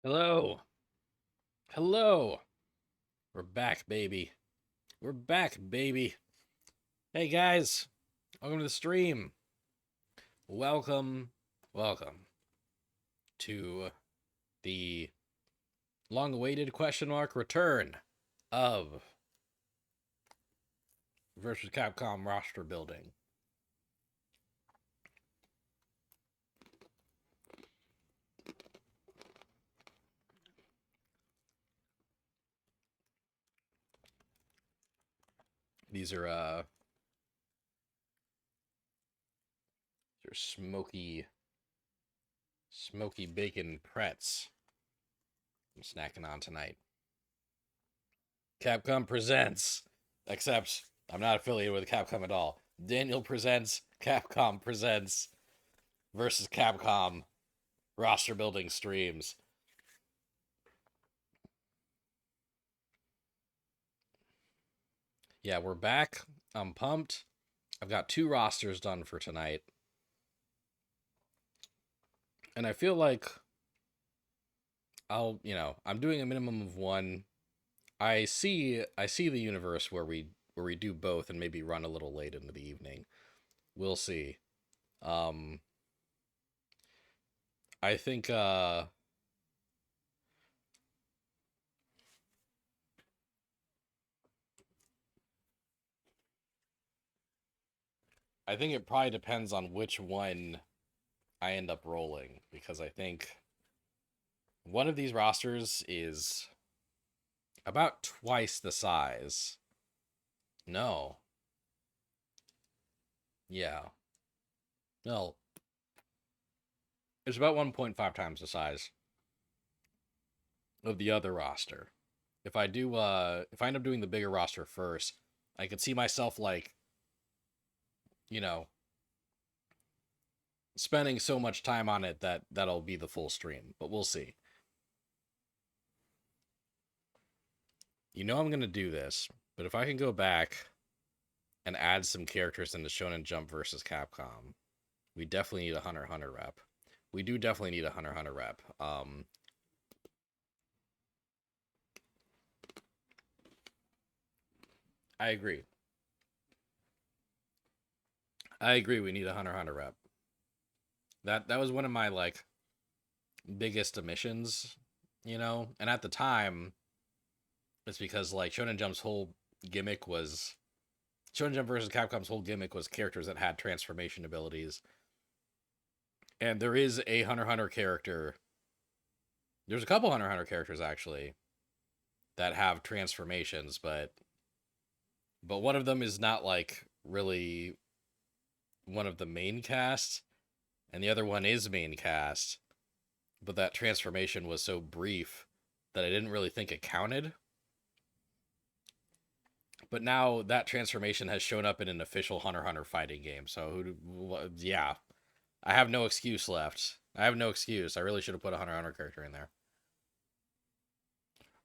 Hello. Hello. We're back, baby. We're back, baby. Hey, guys. Welcome to the stream. Welcome, welcome to the long awaited question mark return of versus Capcom roster building. These are smoky bacon pretz I'm snacking on tonight. Capcom presents, except I'm not affiliated with Capcom at all. Daniel presents, Capcom presents versus Capcom roster building streams. Yeah, we're back. I'm pumped. I've got 2 rosters done for tonight. And I feel like I'm doing a minimum of 1. I see the universe where we do both and maybe run a little late into the evening. We'll see. Um I think I think it probably depends on which one I end up rolling because I think one of these rosters is about twice the size. No. Yeah. No. It's about 1.5 times the size of the other roster. If I end up doing the bigger roster first, I could see myself like, you know, spending so much time on it that'll be the full stream, but we'll see. I'm going to do this, but if I can go back and add some characters into Shonen Jump versus Capcom, we definitely need a Hunter x Hunter rep. We do definitely need a Hunter x Hunter rep. I agree. I agree. We need a Hunter x Hunter rep. That was one of my like biggest omissions, And at the time, it's because like Shonen Jump's whole gimmick was Shonen Jump versus Capcom's whole gimmick was characters that had transformation abilities. And there is a Hunter x Hunter character. There's a couple Hunter x Hunter characters actually that have transformations, but one of them is not like really one of the main cast, and the other one is main cast. But that transformation was so brief that I didn't really think it counted. But now that transformation has shown up in an official Hunter x Hunter fighting game. So yeah, I have no excuse left. I have no excuse. I really should have put a Hunter x Hunter character in there.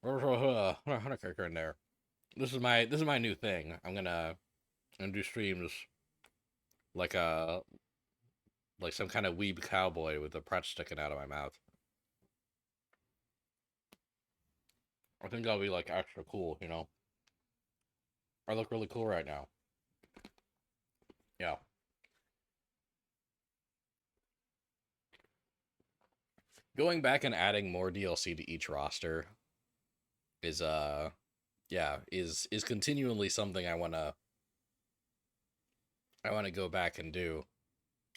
Hunter x Hunter character in there. This is my new thing. I'm gonna do streams like a like some kind of weeb cowboy with a pretz sticking out of my mouth. I think I'll be like extra cool. I look really cool right now. Yeah. Going back and adding more DLC to each roster is yeah, is continually something I wanna go back and do.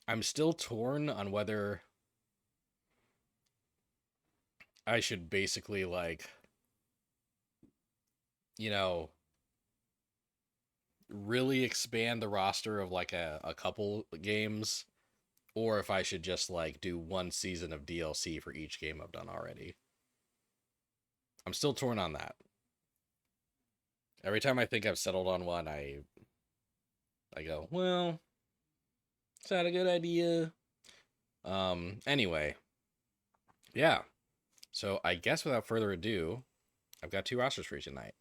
I'm still torn on whether I should basically like, you know, really expand the roster of like a couple games or if I should just like do one season of DLC for each game I've done already. I'm still torn on that. Every time I think I've settled on one, I go, well, is that a good idea? Anyway, yeah. So I guess without further ado, I've got 2 rosters for you tonight.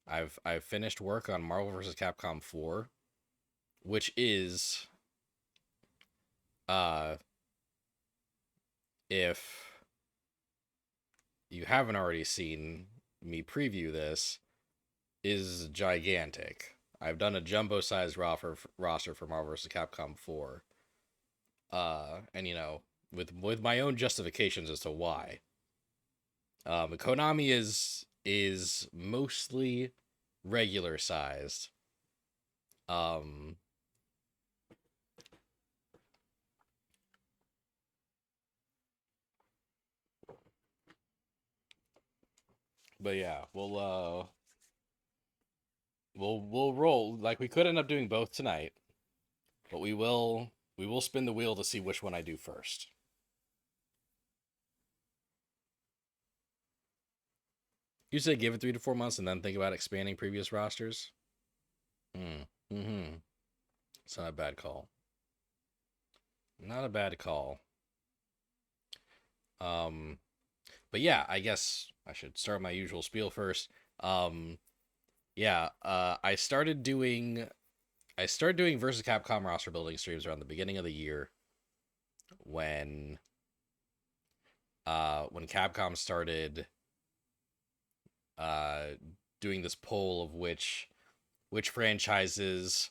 I've finished work on Marvel vs. Capcom 4, which is uh if you haven't already seen me preview this, is gigantic. I've done a jumbo sized roster for Marvel vs. Capcom 4. And with my own justifications as to why. Konami is mostly regular sized. Um but yeah, we'll roll. Like, we could end up doing both tonight, but we will spin the wheel to see which one I do first. You said give it 3 to 4 months and then think about expanding previous rosters. Mm-hmm. It's not a bad call. Not a bad call. But yeah, I guess I should start my usual spiel first. Yeah, I started doing versus Capcom roster building streams around the beginning of the year when Capcom started uh doing this poll of which franchises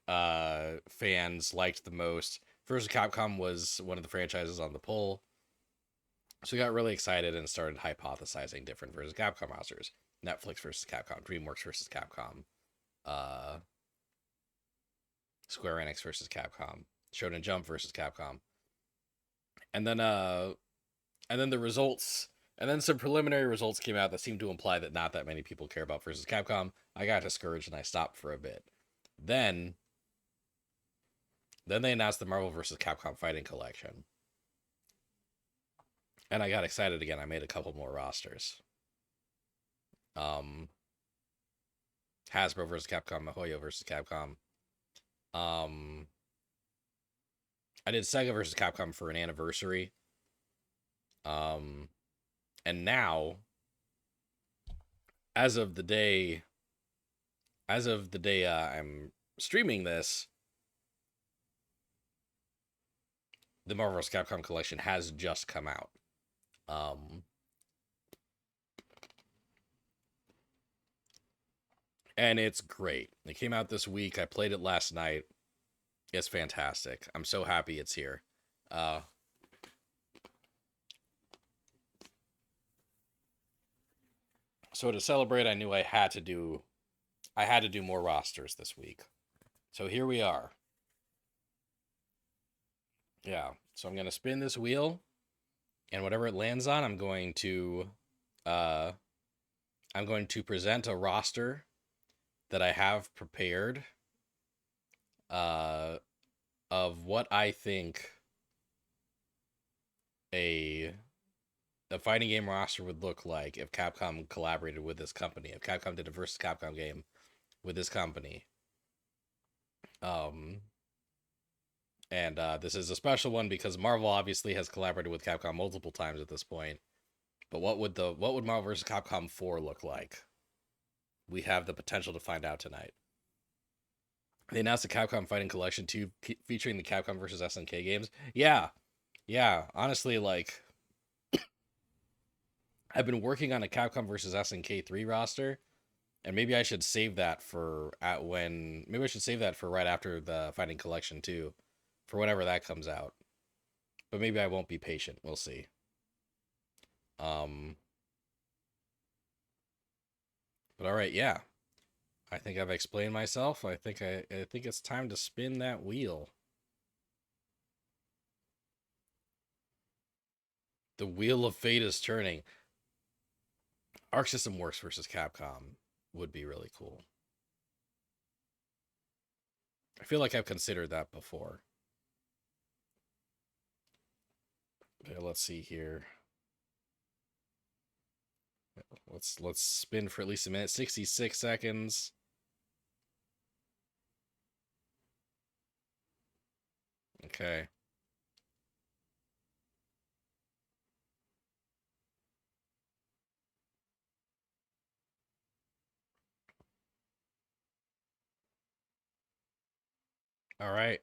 fans liked the most. Versus Capcom was one of the franchises on the poll. So we got really excited and started hypothesizing different versus Capcom rosters. Netflix versus Capcom, DreamWorks versus Capcom, uh, Square Enix versus Capcom, Shonen Jump versus Capcom, and then the results, and then some preliminary results came out that seemed to imply that not that many people care about versus Capcom. I got discouraged and I stopped for a bit. Then they announced the Marvel vs. Capcom Fighting Collection, and I got excited again. I made a couple more rosters. Hasbro versus Capcom, Mihoyo versus Capcom. I did Sega versus Capcom for an anniversary. And now, as of the day I'm streaming this, the Marvel vs. Capcom collection has just come out. And it's great. It came out this week. I played it last night. It's fantastic. I'm so happy it's here. So to celebrate, I knew I had to do more rosters this week. So here we are. Yeah. So I'm going to spin this wheel, and whatever it lands on, I'm going to present a roster that I have prepared of what I think a fighting game roster would look like if Capcom collaborated with this company. If Capcom did a versus Capcom game with this company. And this is a special one because Marvel obviously has collaborated with Capcom multiple times at this point. But what would Marvel vs. Capcom 4 look like? We have the potential to find out tonight. They announced the Capcom Fighting Collection 2 featuring the Capcom vs. SNK games. Yeah. Honestly, like, I've been working on a Capcom vs. SNK 3 roster, and maybe I should save that for right after the Fighting Collection 2, for whenever that comes out. But maybe I won't be patient. We'll see. But all right, yeah. I think I've explained myself. I think it's time to spin that wheel. The wheel of fate is turning. Arc System Works versus Capcom would be really cool. I feel like I've considered that before. Okay, let's see here. Let's spin for at least a minute. 66 seconds. Okay. All right.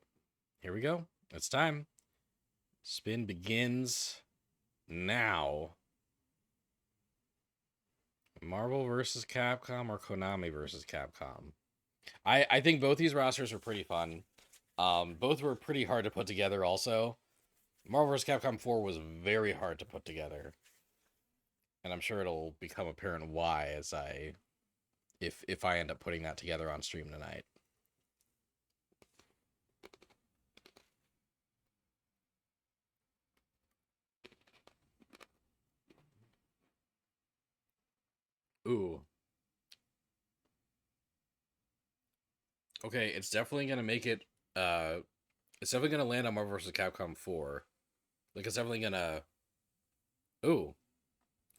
Here we go. It's time. Spin begins now. Marvel versus Capcom or Konami versus Capcom. I think both these rosters were pretty fun. Both were pretty hard to put together. Also, Marvel vs. Capcom 4 was very hard to put together, and I'm sure it'll become apparent why as I if I end up putting that together on stream tonight. Ooh. Okay, it's definitely gonna make it. It's definitely gonna land on Marvel vs. Capcom 4. Like it's definitely gonna. Ooh,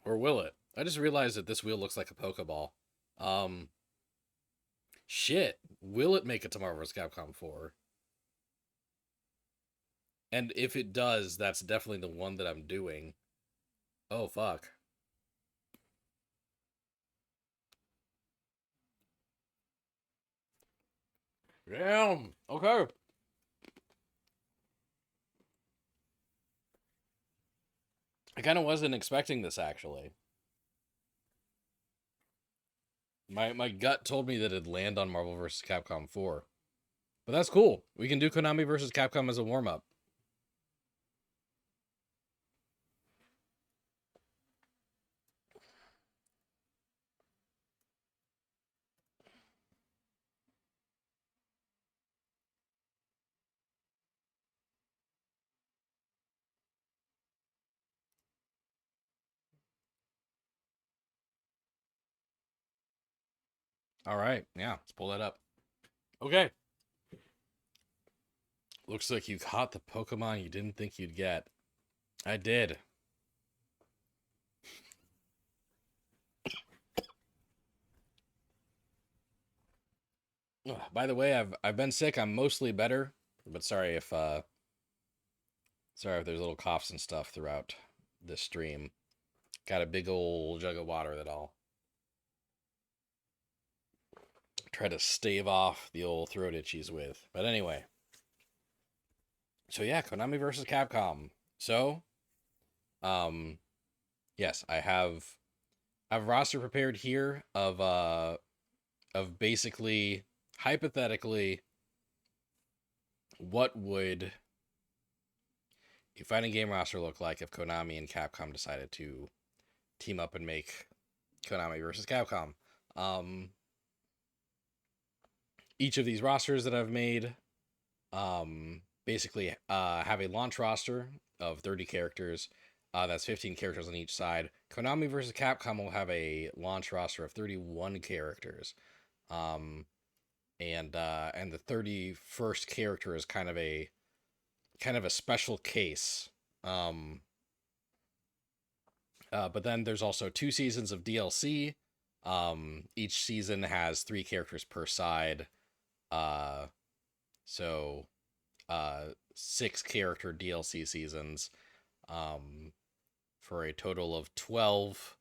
or will it? I just realized that this wheel looks like a Pokeball. Um, shit. Will it make it to Marvel vs. Capcom 4? And if it does, that's definitely the one that I'm doing. Oh fuck. Damn. Okay. I kind of wasn't expecting this actually. My gut told me that it'd land on Marvel vs. Capcom 4. But that's cool. We can do Konami versus Capcom as a warm up. All right. Yeah, let's pull that up. Okay. Looks like you caught the Pokemon you didn't think you'd get. I did. Ugh, by the way, I've been sick. I'm mostly better, but sorry if there's little coughs and stuff throughout this stream. Got a big old jug of water that I'll try to stave off the old throat itchies with. But anyway, so yeah, Konami versus Capcom. So, um, yes, I have a roster prepared here of basically hypothetically what would a fighting game roster look like if Konami and Capcom decided to team up and make Konami versus Capcom. Um, each of these rosters that I've made basically have a launch roster of 30 characters. That's 15 characters on each side. Konami versus Capcom will have a launch roster of 31 characters. Um, and the 31st character is kind of a special case. Um, but then there's also 2 seasons of DLC. Each season has 3 characters per side. Uh, so 6 character DLC seasons. For a total of 12,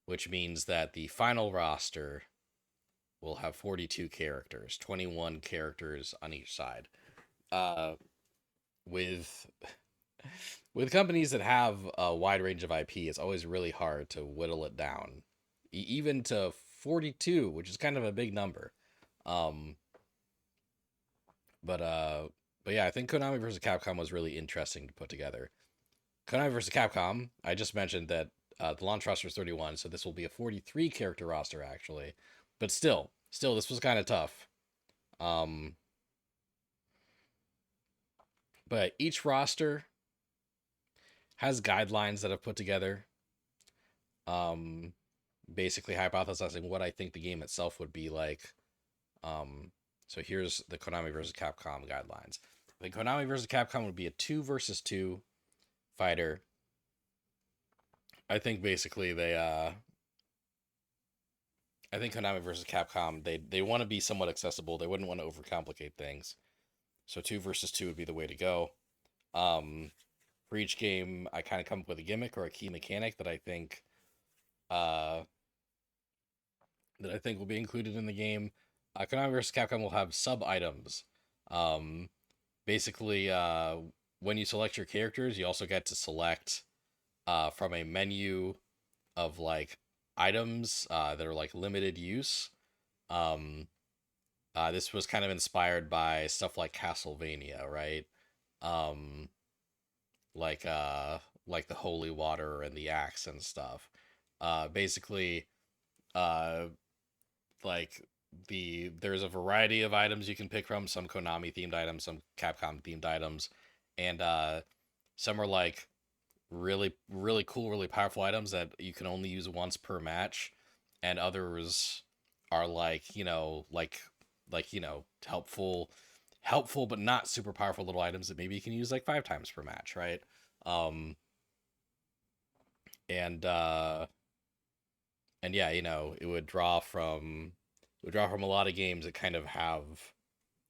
which means that the final roster will have 42 characters, 21 characters on each side. Uh, with with companies that have a wide range of IP, it's always really hard to whittle it down, even to 42, which is kind of a big number. Um, but uh, but yeah, I think Konami versus Capcom was really interesting to put together. Konami versus Capcom, I just mentioned that the launch roster is 31, so this will be a 43 character roster actually. But still, this was kind of tough. Um, but each roster has guidelines that I've put together. Um, basically hypothesizing what I think the game itself would be like. Um, so here's the Konami versus Capcom guidelines. The Konami versus Capcom would be a 2 versus 2 fighter. I think basically I think Konami versus Capcom they want to be somewhat accessible. They wouldn't want to overcomplicate things. So 2 versus 2 would be the way to go. Um, for each game, I kind of come up with a gimmick or a key mechanic uh, that I think will be included in the game. Konami vs. Capcom will have sub items. Um, basically, when you select your characters, you also get to select from a menu of like items that are like limited use. Um, this was kind of inspired by stuff like Castlevania, right? Um, like uh, like the holy water and the axe and stuff. Basically, uh, like there's a variety of items you can pick from. Some Konami themed items, some Capcom themed items, and some are like really cool, really powerful items that you can only use once per match, and others are like helpful but not super powerful little items that maybe you can use like 5 times per match, right? Um, and and yeah, it would draw from a lot of games that kind of have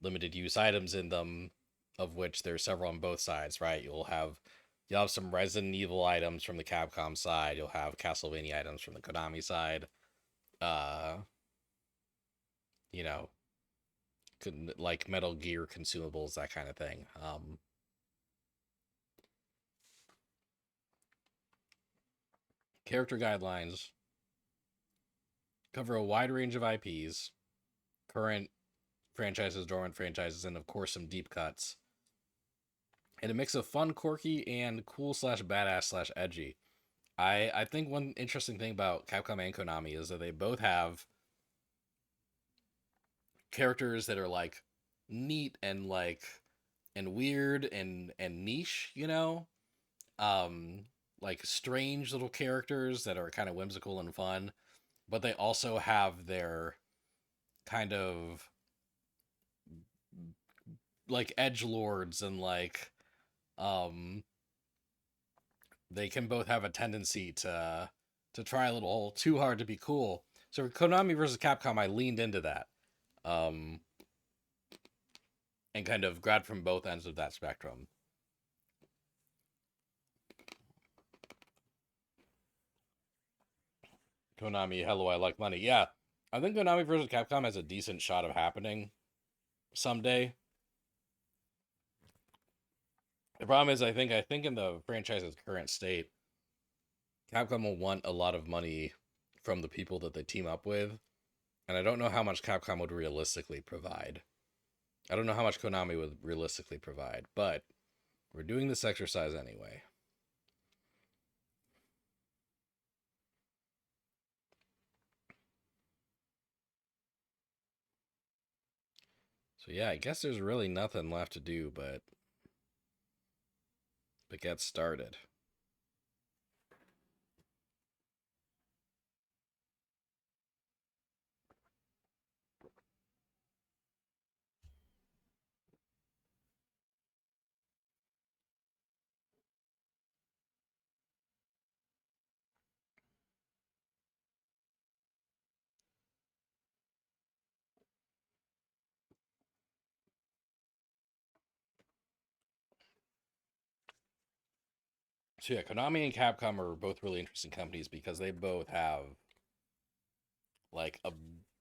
limited use items in them, of which there's several on both sides, right? You'll have some Resident Evil items from the Capcom side. You'll have Castlevania items from the Konami side. Uh, you know, like Metal Gear consumables, that kind of thing. Character guidelines cover a wide range of IPs, current franchises, dormant franchises, and of course some deep cuts. And a mix of fun, quirky, and cool slash badass slash edgy. I think one interesting thing about Capcom and Konami is that they both have characters that are like neat and weird and niche, like strange little characters that are kind of whimsical and fun, but they also have their kind of like edge lords and um they can both have a tendency to try a little too hard to be cool. So for Konami versus Capcom, I leaned into that. Um and kind of grabbed from both ends of that spectrum. Konami, hello, I like money. Yeah, I think Konami versus Capcom has a decent shot of happening someday. The problem is, I think in the franchise's current state, Capcom will want a lot of money from the people that they team up with, and I don't know how much Capcom would realistically provide. I don't know how much Konami would realistically provide, but we're doing this exercise anyway. So yeah, I guess there's really nothing left to do but get started. So yeah, Konami and Capcom are both really interesting companies because they both have like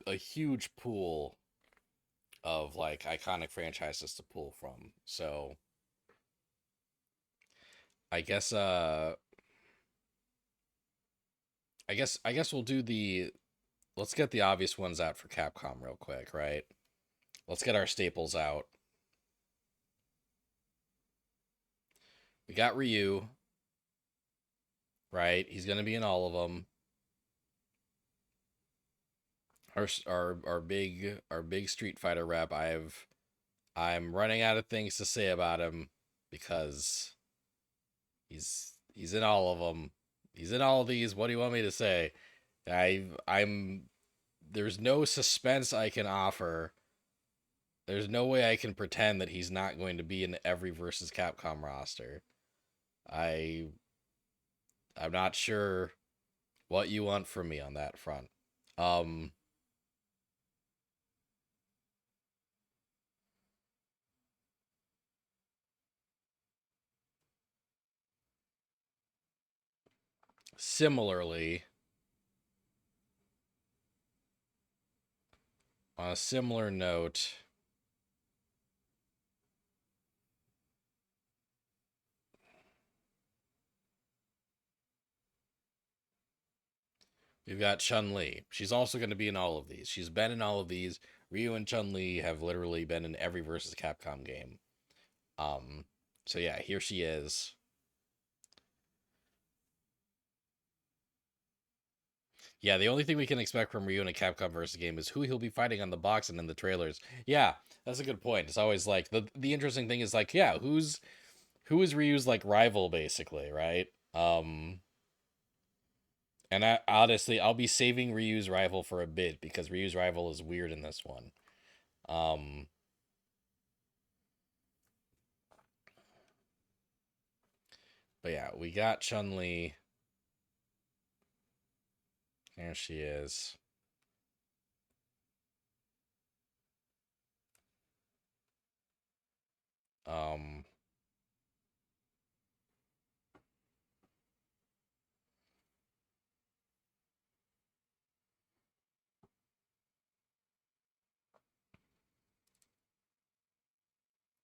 a huge pool of like iconic franchises to pull from. So I guess I guess we'll do the let's get the obvious ones out for Capcom real quick, right? Let's get our staples out. We got Ryu, right? He's gonna be in all of them. Our big Street Fighter rep. I'm running out of things to say about him because he's in all of them. He's in all of these. What do you want me to say? I'm there's no suspense I can offer. There's no way I can pretend that he's not going to be in every versus Capcom roster. I I'm not sure what you want from me on that front. Um Similarly, on a similar note, We've got Chun-Li. She's also going to be in all of these. She's been in all of these. Ryu and Chun-Li have literally been in every versus Capcom game. Um, so yeah, here she is. Yeah, the only thing we can expect from Ryu in a Capcom versus game is who he'll be fighting on the box and in the trailers. Yeah, that's a good point. It's always like the interesting thing is like, yeah, who is Ryu's like rival basically, right? And I honestly I'll be saving Ryu's rival for a bit because Ryu's rival is weird in this one. Um but yeah, we got Chun-Li. There she is. Um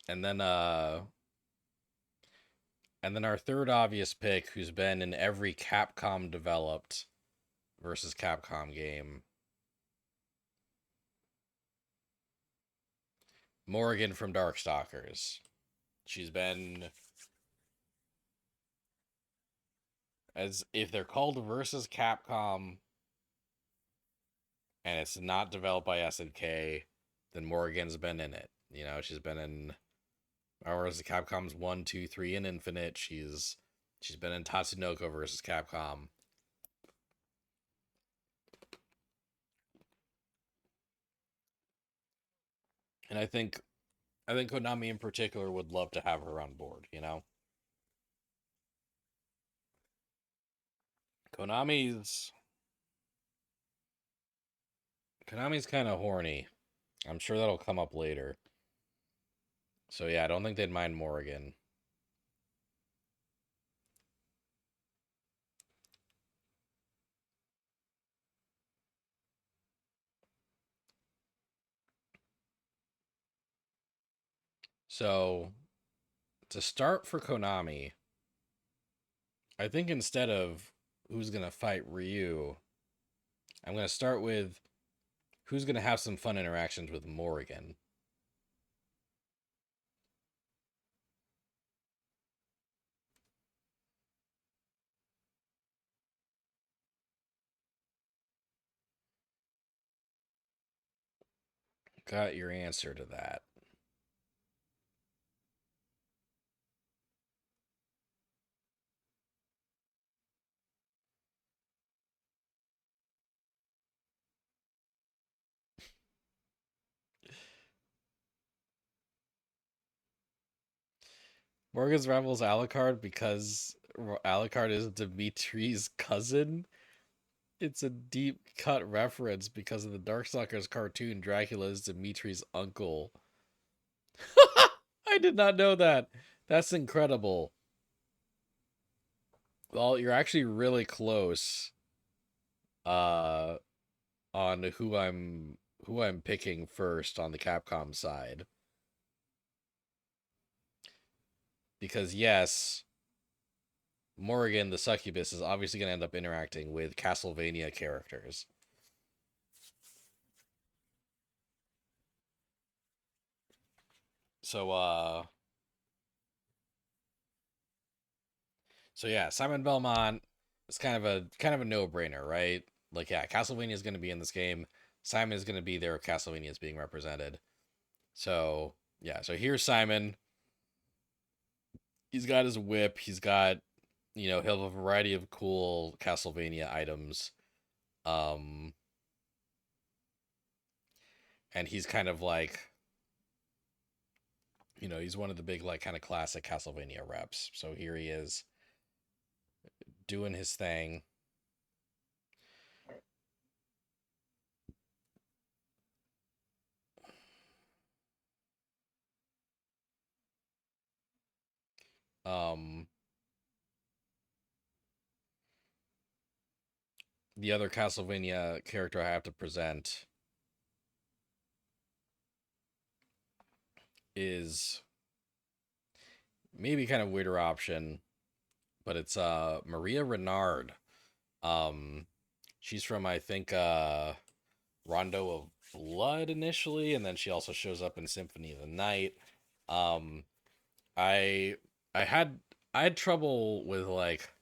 and then uh and then our third obvious pick who's been in every Capcom developed versus Capcom game, Morrigan from Darkstalkers. She's been, as if they're called versus Capcom and it's not developed by SNK, then Morrigan's been in it. You know, she's been in versus Capcom's 1, 2, 3 and Infinite. She's been in Tatsunoko versus Capcom. And I think Konami in particular would love to have her on board, you know? Konami's Konami's kind of horny. I'm sure that'll come up later. So yeah, I don't think they'd mind Morrigan. So to start for Konami, I think instead of who's gonna fight Ryu, I'm gonna start with who's gonna have some fun interactions with Morrigan. Got your answer to that. Morgan's rivals Alucard because Alucard is Dimitri's cousin. It's a deep cut reference because of the Darkstalkers cartoon. Dracula is Dimitri's uncle. I did not know that. That's incredible. Well, you're actually really close uh on who I'm picking first on the Capcom side. Because yes, Morrigan the succubus is obviously going to end up interacting with Castlevania characters. So so yeah, Simon Belmont is kind of a no-brainer, right? Like yeah, Castlevania is going to be in this game. Simon is going to be there. Castlevania is being represented. So yeah, so here's Simon. He's got his whip. He's got he'll have a variety of cool Castlevania items. Um, and he's kind of like he's one of the big like kind of classic Castlevania reps. So here he is doing his thing. Um, the other Castlevania character I have to present is maybe kind of weirder option, but it's Maria Renard. Um, She's from, I think, Rondo of Blood initially, and then she also shows up in Symphony of the Night. Um, I I had I had trouble with like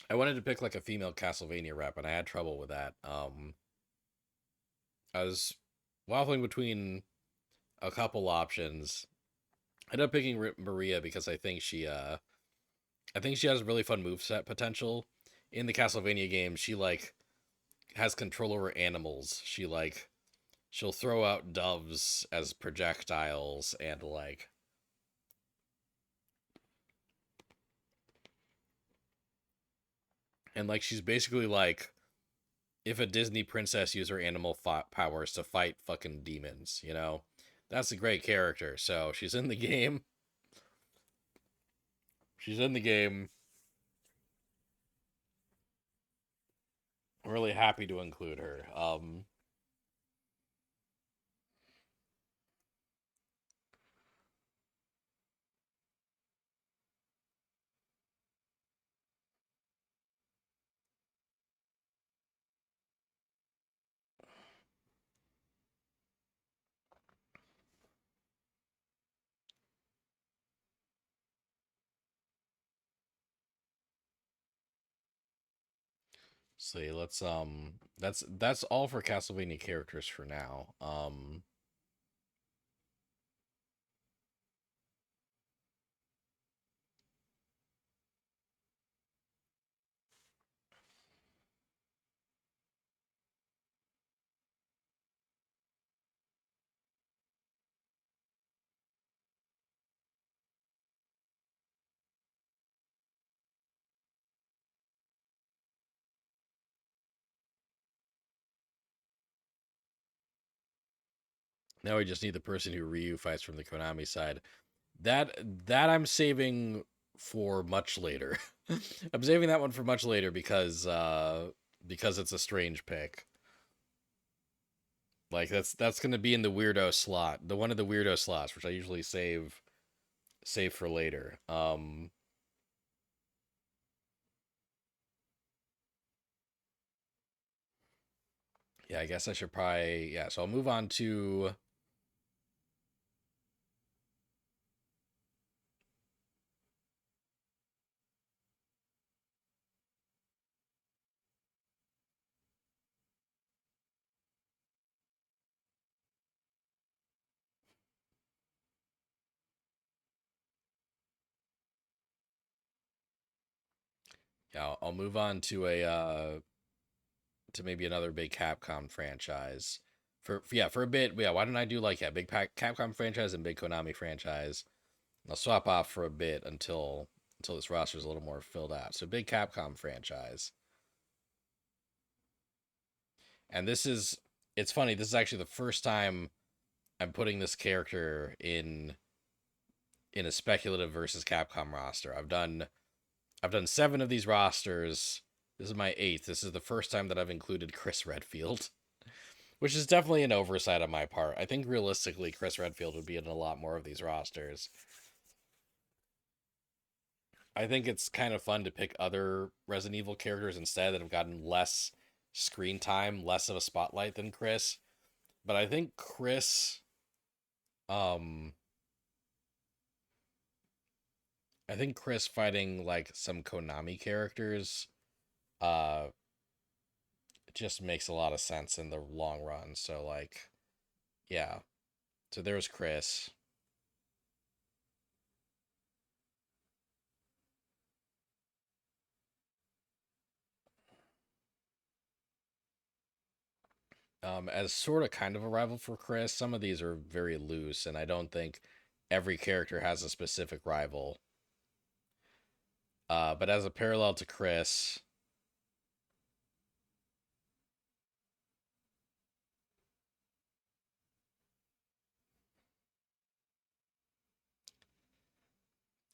I wanted to pick like a female Castlevania rep, and I had trouble with that. I was waffling between a couple options. I ended up picking Maria because I think she has really fun moveset potential. In the Castlevania game, she like has control over animals. She'll throw out doves as projectiles and like she's basically like if a Disney princess used her animal powers to fight fucking demons, you know? That's a great character. So she's in the game. She's in the game. I'm really happy to include her. See, let's that's all for Castlevania characters for now. Now we just need the person who Ryu fights from the Konami side. That that I'm saving for much later. I'm saving that one for much later because it's a strange pick. Like that's gonna be in the weirdo slot, the one of the weirdo slots, which I usually save for later. Yeah, I guess I should probably yeah. So I'll move on to yeah. I'll move on to a to maybe another big Capcom franchise for a bit. Yeah, why don't I do like yeah, big Capcom franchise and big Konami franchise. I'll swap off for a bit until this roster is a little more filled out. So big Capcom franchise, and this is it's funny. This is actually the first time I'm putting this character in a speculative versus Capcom roster. I've done 7 of these rosters. This is my 8th. This is the first time that I've included Chris Redfield, which is definitely an oversight on my part. I think realistically, Chris Redfield would be in a lot more of these rosters. I think it's kind of fun to pick other Resident Evil characters instead that have gotten less screen time, less of a spotlight than Chris. But um, I think Chris fighting like some Konami characters, uh, just makes a lot of sense in the long run. So like, yeah. So there's Chris. As sort of kind of a rival for Chris, some of these are very loose, and I don't think every character has a specific rival. But as a parallel to Chris,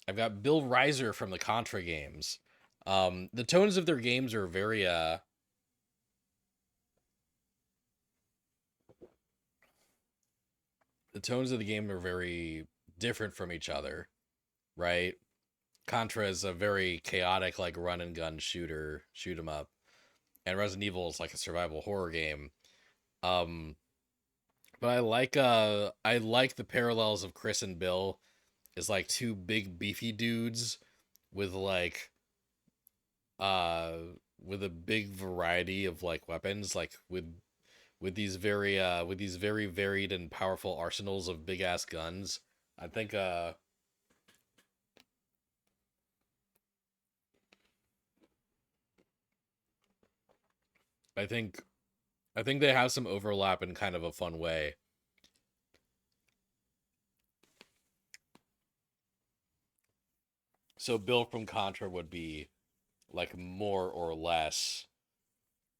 I've got Bill Reiser from the Contra games. The tones of their games are very the tones of the game are very different from each other, right? Contra is a very chaotic, like run and gun shooter, shoot 'em up, and Resident Evil is like a survival horror game. Um, but I like the parallels of Chris and Bill is like two big beefy dudes with like uh with a big variety of like weapons, like with these very varied and powerful arsenals of big ass guns. I think I think I think they have some overlap in kind of a fun way. So Bill from Contra would be like more or less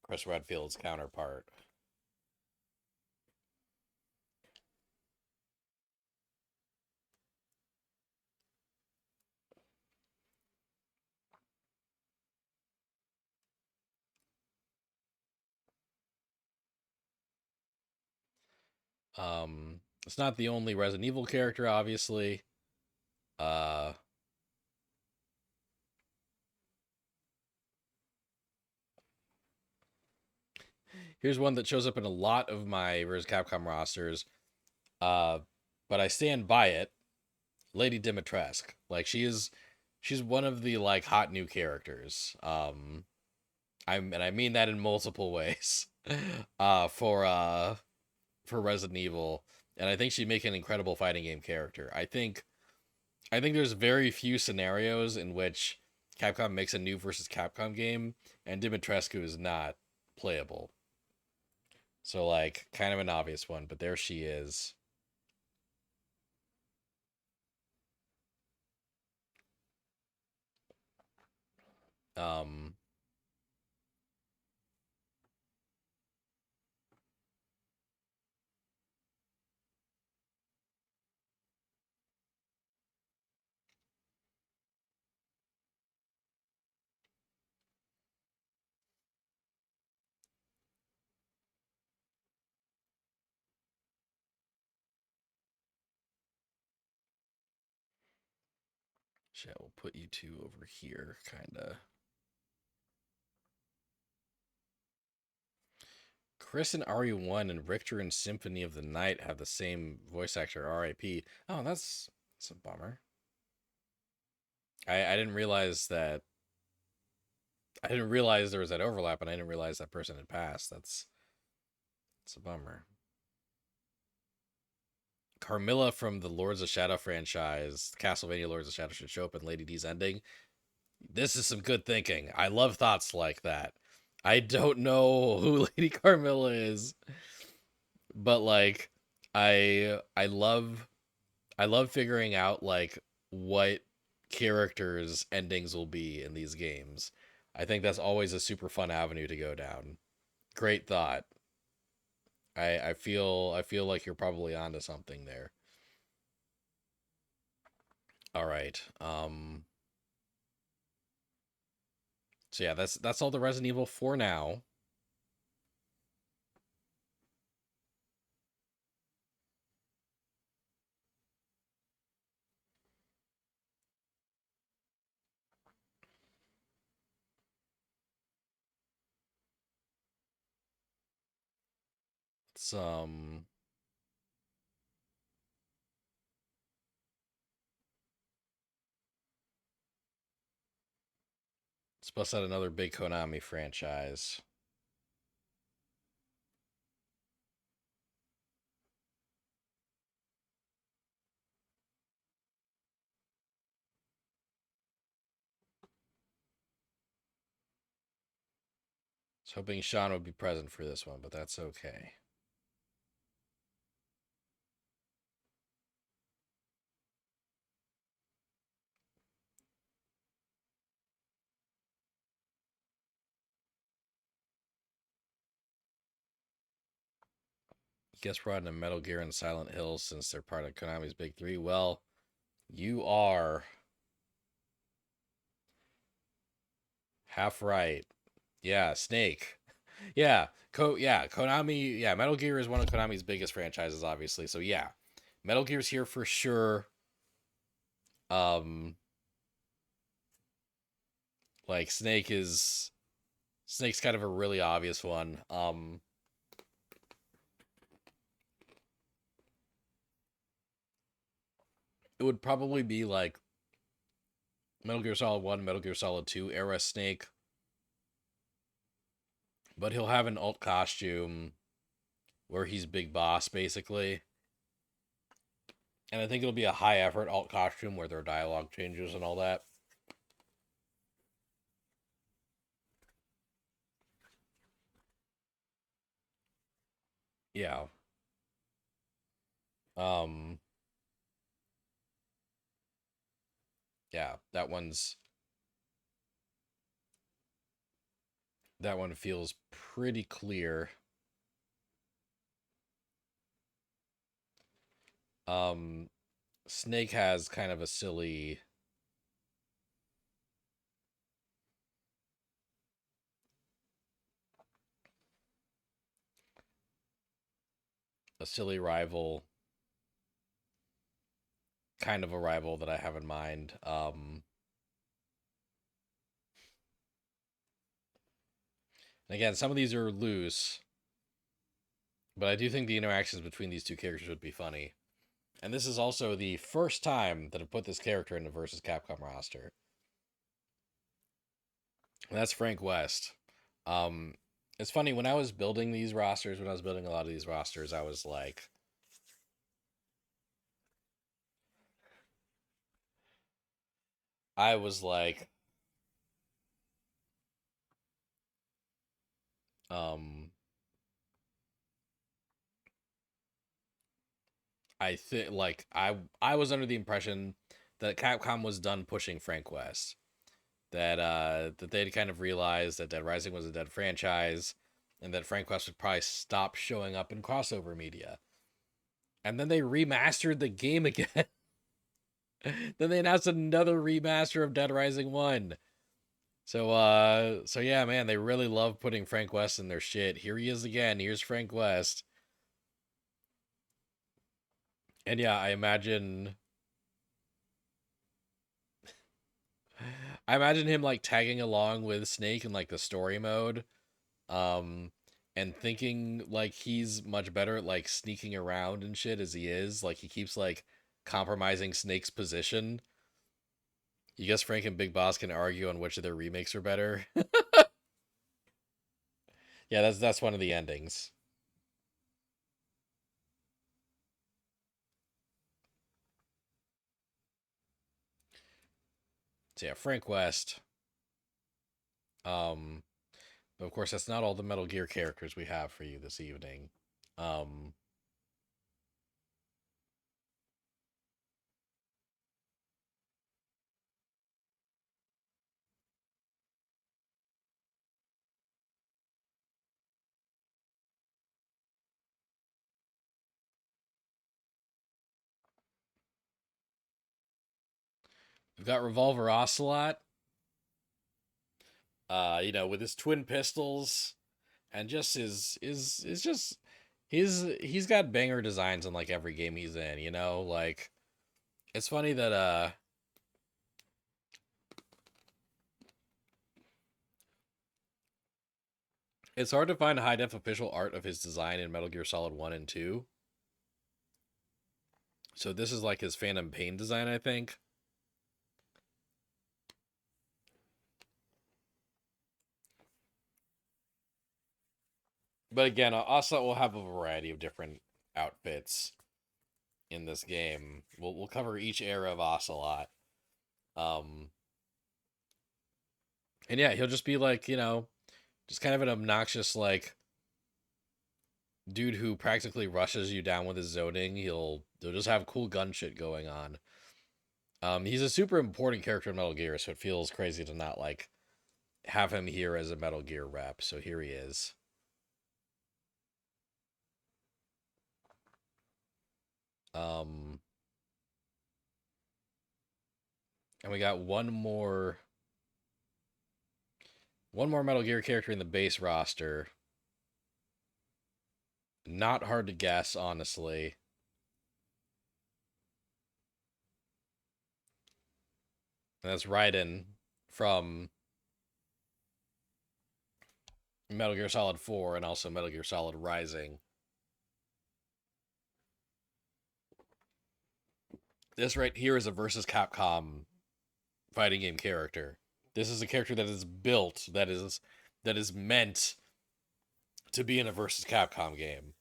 Chris Redfield's counterpart. It's not the only Resident Evil character, obviously. Uh, Here's one that shows up in a lot of my vs. Capcom rosters. Uh, but I stand by it. Lady Dimitrescu. Like she's one of the like hot new characters. I mean that in multiple ways. uh, for uh, for Resident Evil, and I think she'd make an incredible fighting game character. I think there's very few scenarios in which Capcom makes a new versus Capcom game and Dimitrescu is not playable. So like kind of an obvious one, but there she is. Um Shit, we'll put you two over here, kinda. Chris and RE1 and Richter and Symphony of the Night have the same voice actor, RIP. Oh, that's a bummer. I didn't realize that I didn't realize there was that overlap, and I didn't realize that person had passed. That's a bummer. Carmilla from the Lords of Shadow franchise, Castlevania Lords of Shadow, should show up in Lady D's ending. This is some good thinking. I love thoughts like that. I don't know who Lady Carmilla is, but like I love figuring out like what characters endings will be in these games. I think that's always a super fun avenue to go down. Great thought. I feel like you're probably onto something there. All right. So yeah, that's all the Resident Evil for now. It's let's bust out another big Konami franchise. I was hoping Sean would be present for this one, but that's okay. Guess we're on Metal Gear and Silent Hill since they're part of Konami's Big Three. Well, you are half right. Yeah, Snake. Yeah, Konami. Yeah, Metal Gear is one of Konami's biggest franchises, obviously. So yeah, Metal Gear's here for sure. Um, Like Snake's kind of a really obvious one. It would probably be like Metal Gear Solid 1, Metal Gear Solid 2 era Snake, but he'll have an alt costume where he's Big Boss basically. And I think it'll be a high effort alt costume where there are dialogue changes and all that. Yeah. Um yeah, that one feels pretty clear. Um Snake has kind of a silly rival, kind of a rival that I have in mind. And again, some of these are loose, but I do think the interactions between these two characters would be funny. And this is also the first time that I've put this character in the versus Capcom roster. And that's Frank West. Um, it's funny when I was building these rosters, when I was building a lot of these rosters, I was like, um, I think like I was under the impression that Capcom was done pushing Frank West. That they'd kind of realized that Dead Rising was a dead franchise, and that Frank West would probably stop showing up in crossover media. And then they remastered the game again. Then they announced another remaster of Dead Rising 1. So yeah, man, they really love putting Frank West in their shit. Here he is again. Here's Frank West. And yeah, I imagine him like tagging along with Snake in like the story mode. Um and thinking like he's much better at like sneaking around and shit as he is. Like he keeps like compromising Snake's position. You guess Frank and Big Boss can argue on which of their remakes are better. Yeah, that's one of the endings. So yeah, Frank West. Um, but of course, that's not all the Metal Gear characters we have for you this evening. Um, we've got Revolver Ocelot. With his twin pistols and just is just he's got banger designs in like every game he's in. Like it's funny that it's hard to find high def official art of his design in Metal Gear Solid 1 and 2. So this is like his Phantom Pain design, I think. But again, Ocelot will have a variety of different outfits in this game. We'll cover each era of Ocelot. Um, and yeah, he'll just be like, just kind of an obnoxious like dude who practically rushes you down with his zoning. He'll just have cool gun shit going on. He's a super important character in Metal Gear, so it feels crazy to not like have him here as a Metal Gear rep. So here he is. Um, and we got one more Metal Gear character in the base roster. Not hard to guess, honestly. And that's Raiden from Metal Gear Solid 4 and also Metal Gear Solid Rising. This right here is a versus Capcom fighting game character. This is a character that is built, that is meant to be in a versus Capcom game.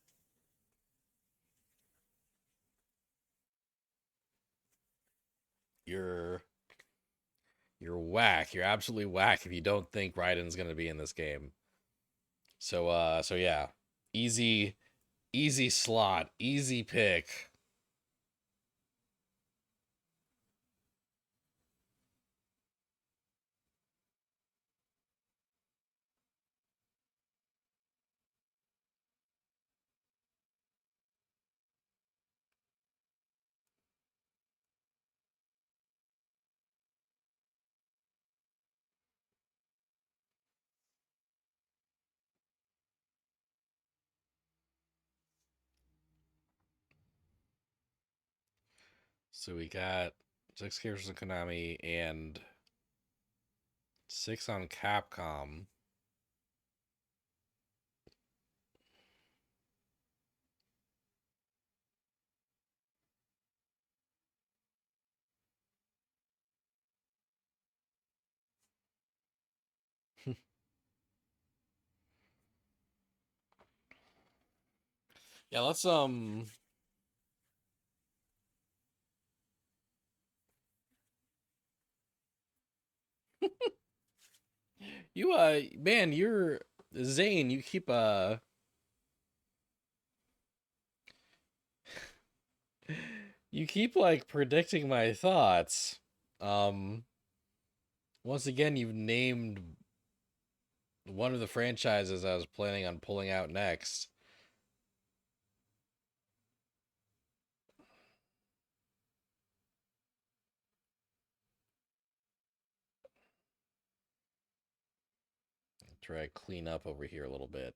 You're you're whack. You're absolutely whack if you don't think Raiden's gonna be in this game. So yeah. Easy easy slot, easy pick. So we got 6 characters in Konami and 6 on Capcom. Yeah, let's you man, you're Zane, you keep like predicting my thoughts. Um Once again, you've named one of the franchises I was planning on pulling out next. Try to clean up over here a little bit.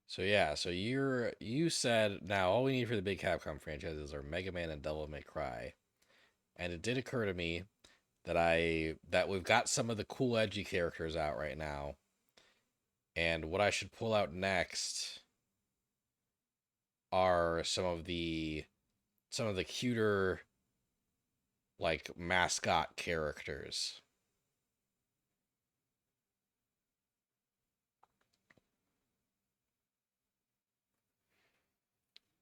So yeah, so you said now all we need for the big Capcom franchises are Mega Man and Devil May Cry. And it did occur to me that we've got some of the cool edgy characters out right now. And what I should pull out next are some of the cuter like mascot characters.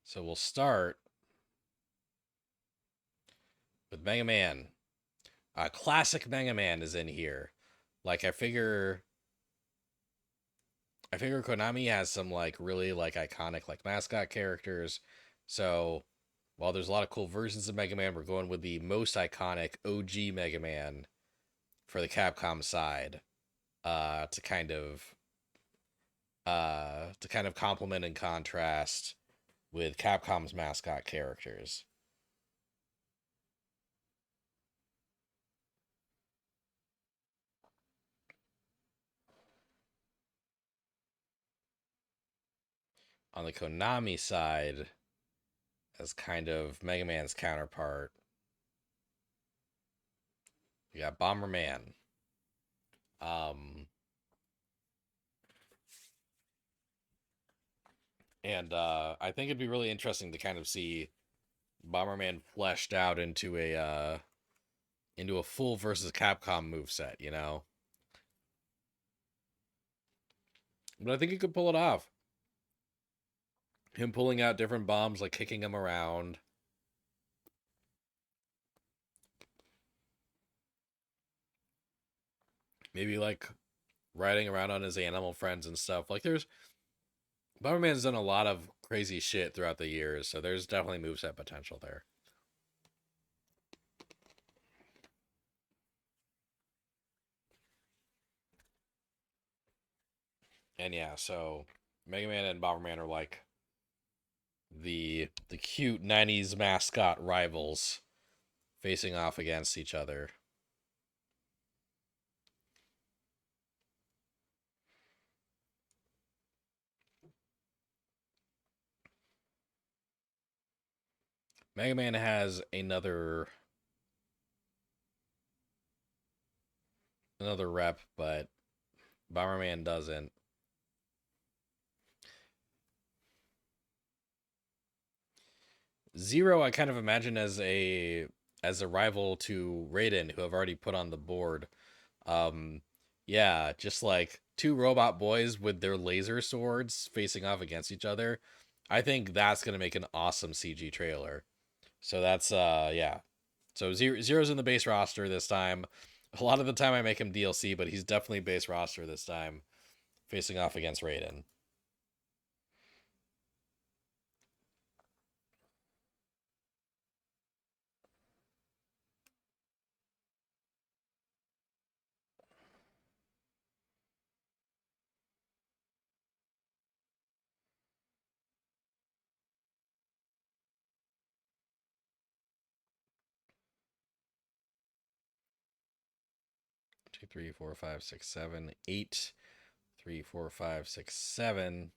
So we'll start with Mega Man. Classic Mega Man is in here. Like I figure Konami has some like really like iconic like mascot characters. So while there's a lot of cool versions of Mega Man, we're going with the most iconic OG Mega Man for the Capcom side. To kind of complement and contrast with Capcom's mascot characters. On the Konami side, as kind of Mega Man's counterpart, we got Bomberman. Um, and I think it'd be really interesting to kind of see Bomberman fleshed out into a full versus Capcom move set, you know. But I think he could pull it off. Him pulling out different bombs, like kicking them around, maybe like riding around on his animal friends and stuff. Like there's Bomberman's done a lot of crazy shit throughout the years, so there's definitely moveset potential there. And yeah, so Mega Man and Bomberman are like the cute '90s mascot rivals facing off against each other. Mega Man has another rep, but Bomberman doesn't. Zero, I kind of imagine as a rival to Raiden, who I've already put on the board. Um, yeah, just like two robot boys with their laser swords facing off against each other. I think that's gonna make an awesome CG trailer. So that's yeah. So Zero's in the base roster this time. A lot of the time I make him DLC, but he's definitely base roster this time, facing off against Raiden. 2, 3, 4, 5, 6, 7, 8. 3, 4, 5, 6, 7.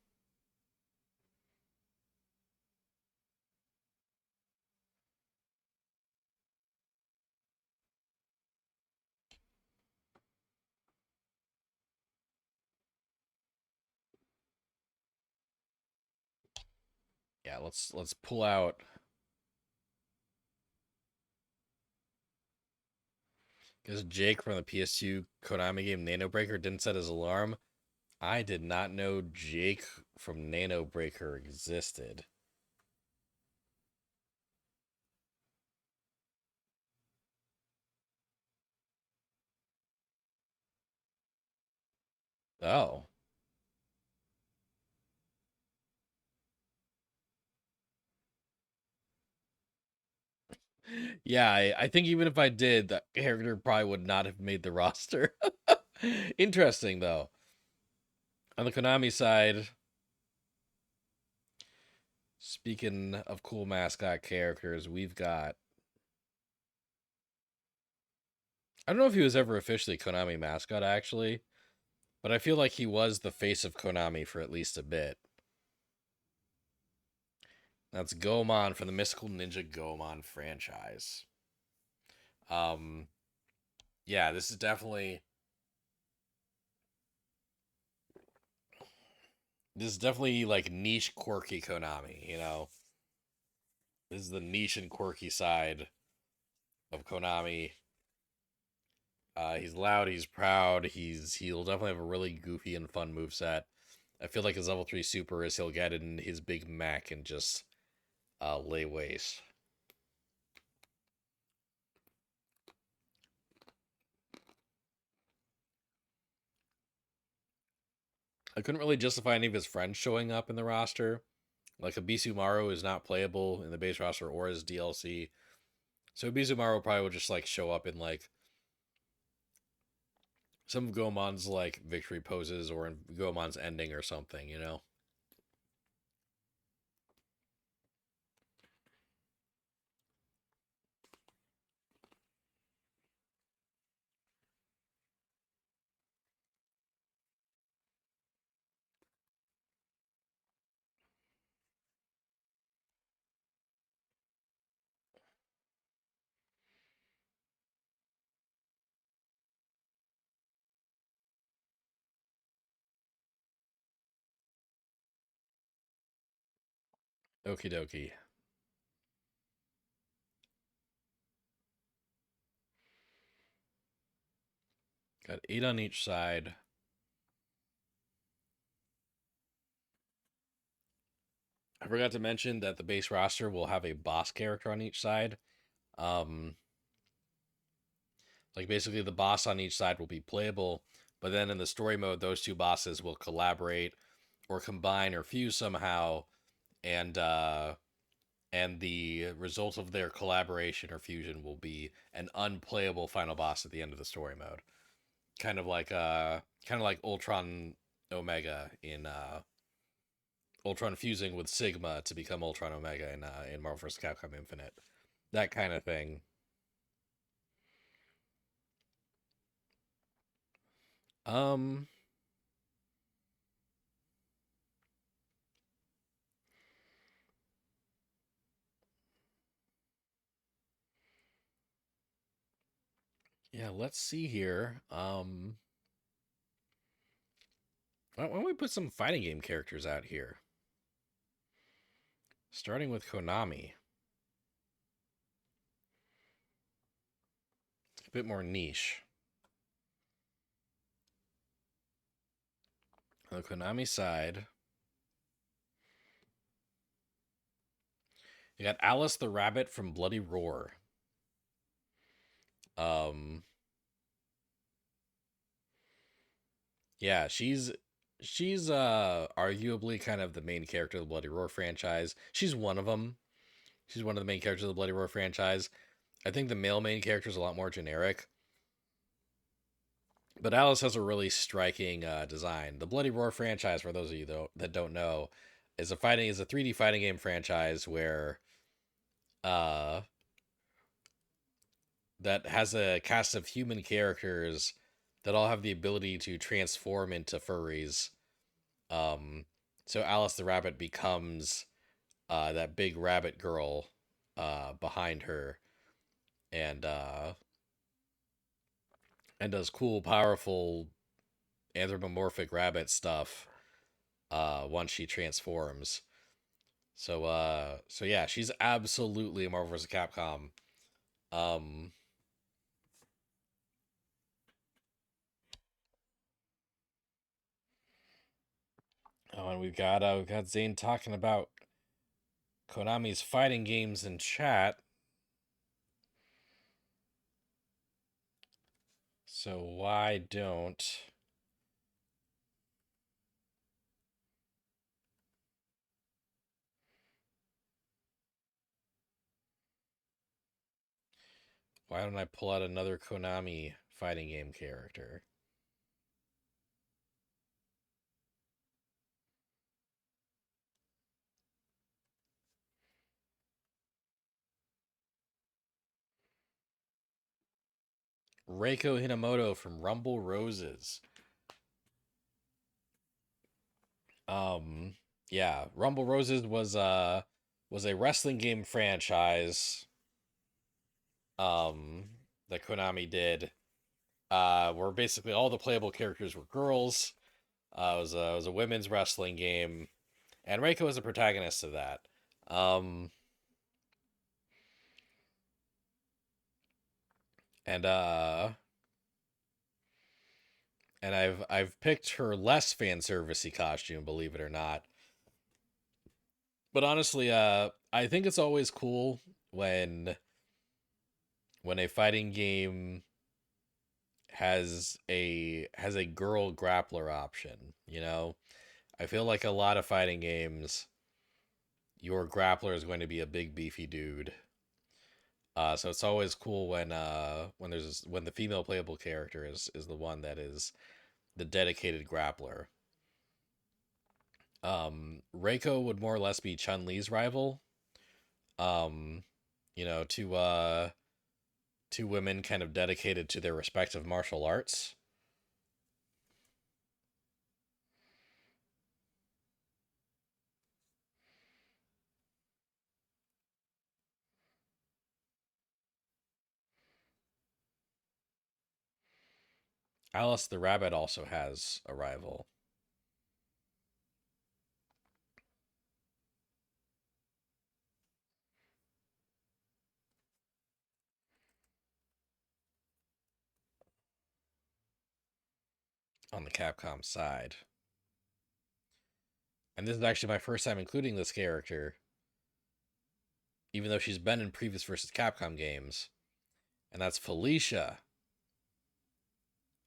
Yeah, let's pull out. Because Jake from the PS2 Konami game Nano Breaker didn't set his alarm. I did not know Jake from Nano Breaker existed. Oh. Yeah, I think even if I did, that character probably would not have made the roster. Interesting, though. On the Konami side, speaking of cool mascot characters, we've got. I don't know if he was ever officially Konami mascot, actually, but I feel like he was the face of Konami for at least a bit. That's Gomon from the Mystical Ninja Gomon franchise. Um, yeah, this is definitely like niche quirky Konami, you know. This is the niche and quirky side of Konami. He's loud, he's proud, he'll definitely have a really goofy and fun move set. I feel like his level 3 super is he'll get in his big mech and just lay waste. I couldn't really justify any of his friends showing up in the roster. Like Abisumaru is not playable in the base roster or as DLC. So Abisumaru probably would just like show up in like some of Goemon's like victory poses or in Goemon's ending or something, you know? Okie dokie. Got 8 on each side. I forgot to mention that the base roster will have a boss character on each side. Um, like basically the boss on each side will be playable, but then in the story mode, those two bosses will collaborate or combine or fuse somehow, and and the result of their collaboration or fusion will be an unplayable final boss at the end of the story mode. Kind of like Ultron Omega in Ultron fusing with Sigma to become Ultron Omega in Marvel vs. Capcom Infinite. That kind of thing. Um Yeah, let's see here. Why don't we put some fighting game characters out here? Starting with Konami. A bit more niche. On the Konami side, you got Alice the Rabbit from Bloody Roar. Um, yeah, she's arguably kind of the main character of the Bloody Roar franchise. She's one of them. She's one of the main characters of the Bloody Roar franchise. I think the male main character is a lot more generic. But Alice has a really striking design. The Bloody Roar franchise, for those of you that don't know, is a 3D fighting game franchise where uh, that has a cast of human characters that all have the ability to transform into furries. Um, so Alice the Rabbit becomes that big rabbit girl behind her, and and does cool, powerful anthropomorphic rabbit stuff once she transforms. So yeah, she's absolutely a Marvel vs. Capcom. Um, oh, and we've got Zane talking about Konami's fighting games in chat. So why don't I pull out another Konami fighting game character? Reiko Hinamoto from Rumble Roses. Um, yeah, Rumble Roses was a wrestling game franchise um that Konami did. Where basically all the playable characters were girls. It was a women's wrestling game, and Reiko was the protagonist of that. Um, and uh, and I've picked her less fan servicey costume, believe it or not. But honestly, I think it's always cool when a fighting game has a girl grappler option. You know, I feel like a lot of fighting games, your grappler is going to be a big beefy dude. So it's always cool when the female playable character is the one that is the dedicated grappler. Reiko would more or less be Chun Li's rival. Um, you know, two women kind of dedicated to their respective martial arts. Alice the Rabbit also has a rival on the Capcom side. And this is actually my first time including this character, even though she's been in previous versus Capcom games. And that's Felicia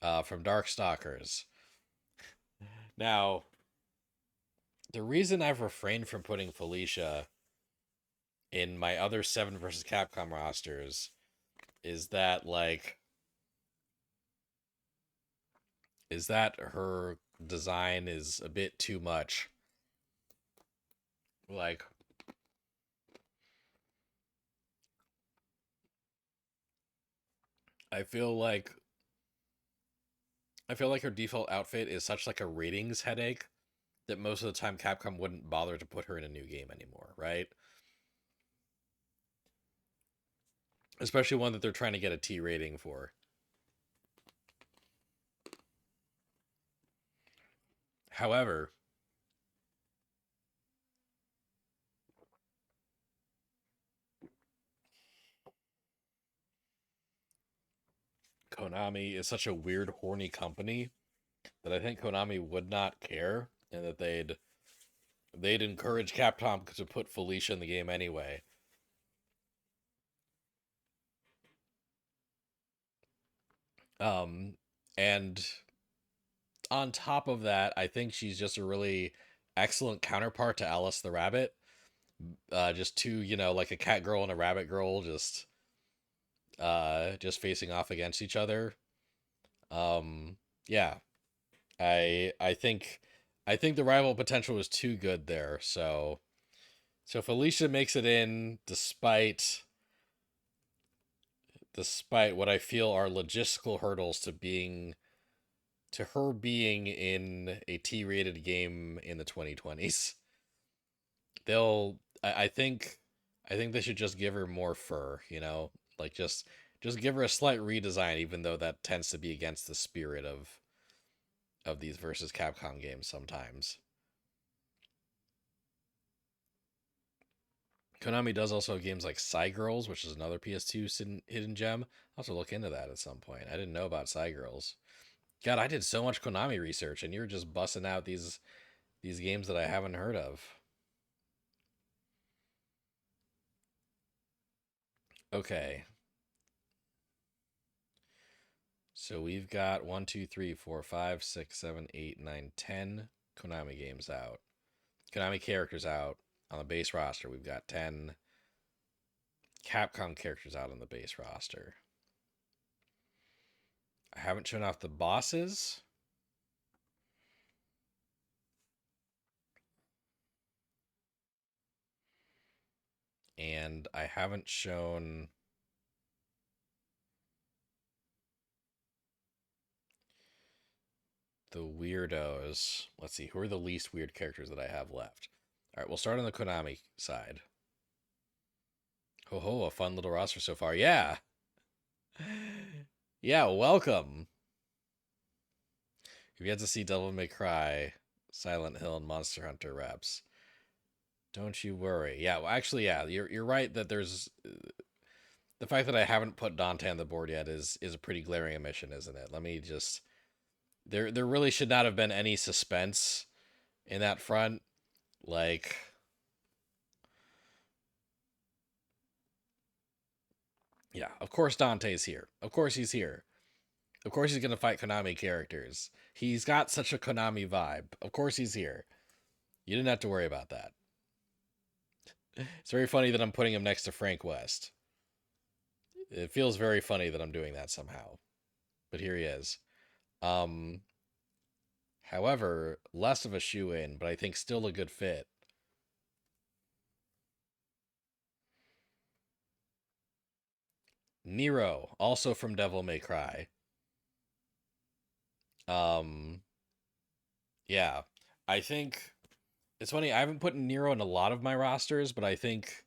from Darkstalkers. Now, the reason I've refrained from putting Felicia in my other 7 versus Capcom rosters is that is that her design is a bit too much. Like I feel like I feel like her default outfit is such like a ratings headache that most of the time Capcom wouldn't bother to put her in a new game anymore, right? Especially one that they're trying to get a T rating for. However, Konami is such a weird, horny company that I think Konami would not care, and that they'd encourage Capcom to put Felicia in the game anyway. Um, and on top of that, I think she's just a really excellent counterpart to Alice the Rabbit. Just two, like a cat girl and a rabbit girl, just facing off against each other. Um, yeah, I think the rival potential was too good there. So Felicia makes it in despite what I feel are logistical hurdles to her being in a T-rated game in the 2020s. They'll I think they should just give her more fur, like just give her a slight redesign, even though that tends to be against the spirit of these versus Capcom games sometimes. Konami does also have games like Girls, which is another PS2 hidden gem. I'll have to look into that at some point. I didn't know about Girls. God, I did so much Konami research, and you're just busting out these games that I haven't heard of. Okay, so we've got 1, 2, 3, 4, 5, 6, 7, 8, 9, 10 Konami games out. Konami characters out on the base roster. We've got 10 Capcom characters out on the base roster. I haven't shown off the bosses. And I haven't shown the weirdos. Let's see, who are the least weird characters that I have left? All right, we'll start on the Konami side. Ho ho, a fun little roster so far. Yeah. Yeah, welcome. If you had to see Devil May Cry, Silent Hill, and Monster Hunter reps, don't you worry. Yeah, well, actually, yeah, you're right that there's the fact that I haven't put Dante on the board yet is a pretty glaring omission, isn't it? Let me just there really should not have been any suspense in that front. Like, yeah, of course Dante's here. Of course he's here. Of course he's gonna fight Konami characters. He's got such a Konami vibe. Of course he's here. You didn't have to worry about that. It's very funny that I'm putting him next to Frank West. It feels very funny that I'm doing that somehow. But here he is. Um However, less of a shoe in, but I think still a good fit. Nero, also from Devil May Cry. Um yeah. I think it's funny, I haven't put Nero in a lot of my rosters, but I think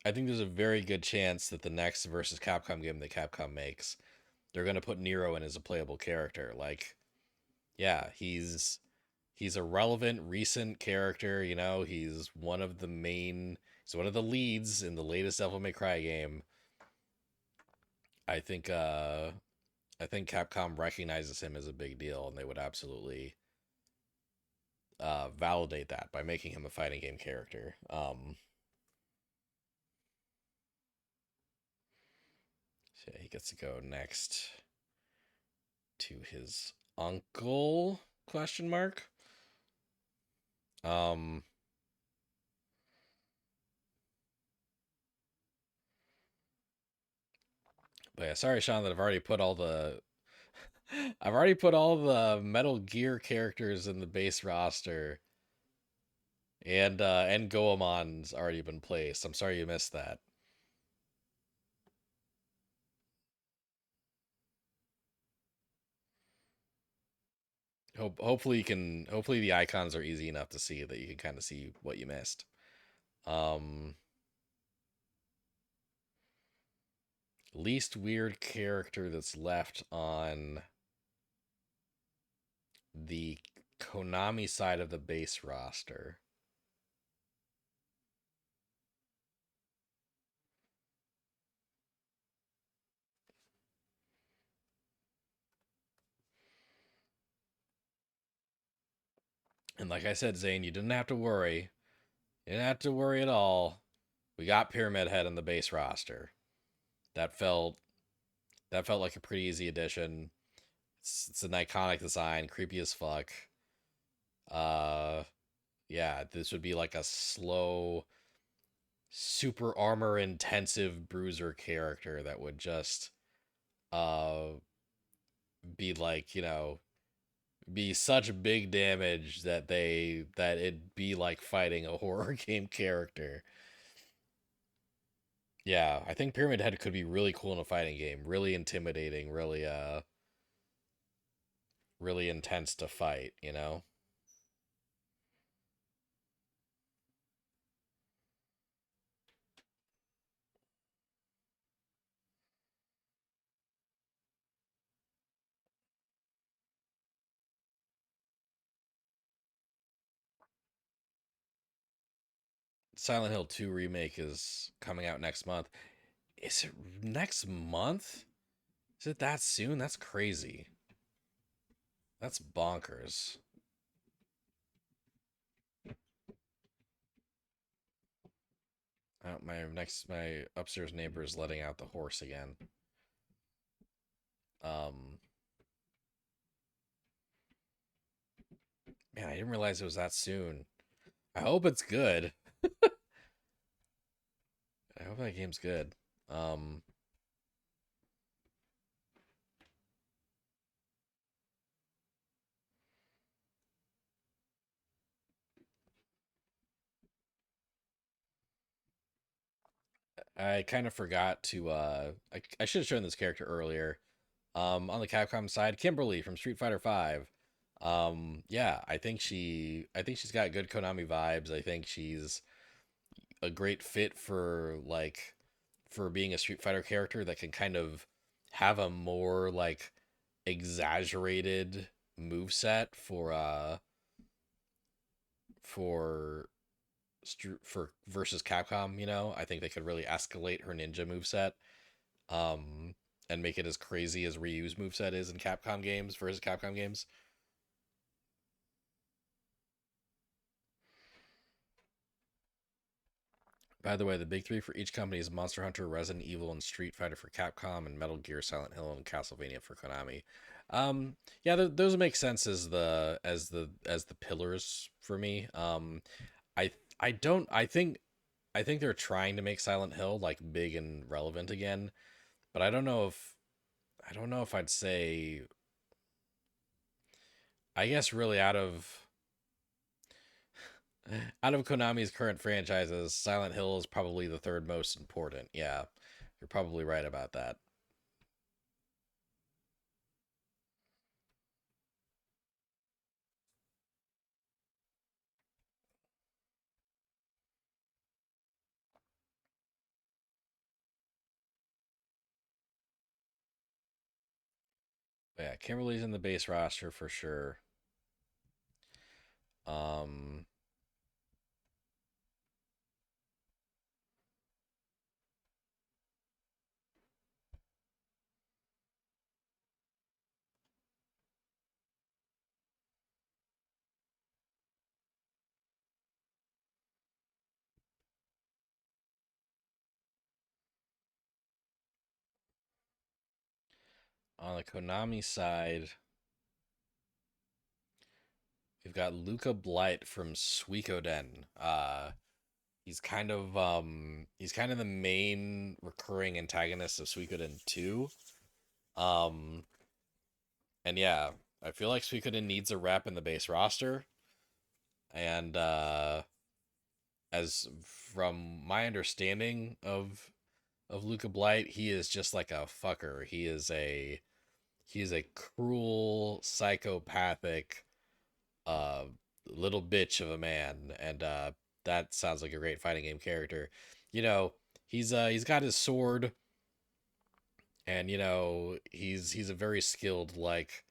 there's a very good chance that the next versus Capcom game that Capcom makes, they're gonna put Nero in as a playable character. Like, yeah, he's a relevant recent character. He's one of the leads in the latest Devil May Cry game. I think uh I think Capcom recognizes him as a big deal, and they would absolutely validate that by making him a fighting game character. So he gets to go next to his uncle? Question mark. Um, but yeah, sorry, Sean, that I've already put all the Metal Gear characters in the base roster, and Goemon's already been placed. I'm sorry you missed that. Hopefully the icons are easy enough to see that you can kind of see what you missed. Um, Least weird character that's left on the Konami side of the base roster. And like I said, Zane, you didn't have to worry. You didn't have to worry at all. We got Pyramid Head on the base roster. That felt that felt like a pretty easy addition. It's an iconic design, creepy as fuck. Uh, yeah, this would be like a slow, super armor intensive bruiser character that would just uh be like, be such big damage that it'd be like fighting a horror game character. Yeah, I think Pyramid Head could be really cool in a fighting game, really intimidating, really intense to fight. Silent Hill 2 remake is coming out next month. Is it next month? Is it that soon? That's crazy. That's bonkers. My upstairs neighbor is letting out the horse again. Um, man, I didn't realize it was that soon. I hope it's good. I hope that game's good. Um, I kind of forgot to I should have shown this character earlier. On the Capcom side, Kimberly from Street Fighter 5. Yeah, I think she's got good Konami vibes. I think she's a great fit for being a Street Fighter character that can kind of have a more like exaggerated move set for for versus Capcom. I think they could really escalate her ninja moveset um and make it as crazy as Ryu's moveset is in Capcom games versus Capcom games. By the way, the big three for each company is Monster Hunter, Resident Evil, and Street Fighter for Capcom, and Metal Gear, Silent Hill, and Castlevania for Konami. Yeah, those make sense as the pillars for me. I don't. I think they're trying to make Silent Hill like big and relevant again, but I don't know if I'd say. I guess really out of Konami's current franchises, Silent Hill is probably the third most important. Yeah, you're probably right about that. But yeah, Kimberly's in the base roster for sure. Um, on the Konami side, we've got Luca Blight from Suikoden. He's kind of the main recurring antagonist of Suikoden 2. Um, and yeah, I feel like Suikoden needs a rep in the base roster. And as from my understanding of Luca Blight, he is just like a fucker. He is a cruel, psychopathic, uh, little bitch of a man, and that sounds like a great fighting game character. You know, he's got his sword, and he's a very skilled like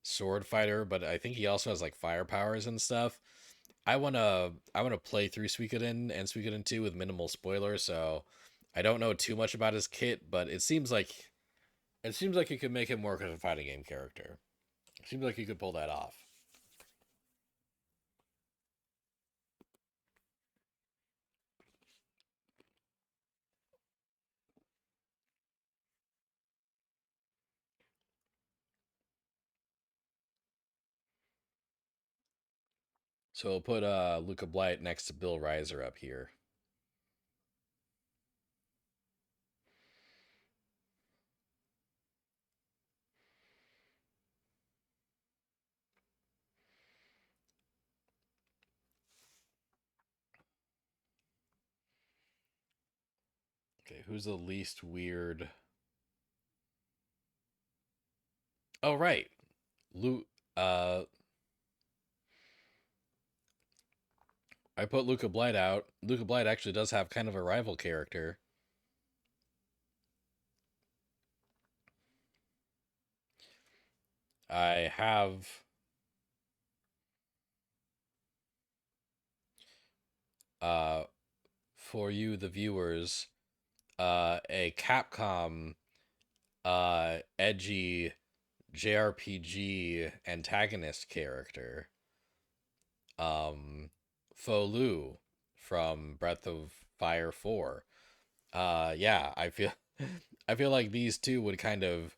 sword fighter, but I think he also has like fire powers and stuff. I wanna play through Suikoden and Suikoden 2 with minimal spoilers, so I don't know too much about his kit, but it seems like you could make him work as a fighting game character. It seems like you could pull that off. So we'll put Luca Blight next to Bill Reiser up here. Okay, who's the least weird? Oh right, Lu. Uh, I put Luca Blight out. Luca Blight actually does have kind of a rival character. I have uh for you the viewers a Capcom edgy JRPG antagonist character, um Fo from Breath of Fire 4. Yeah, I feel like these two would kind of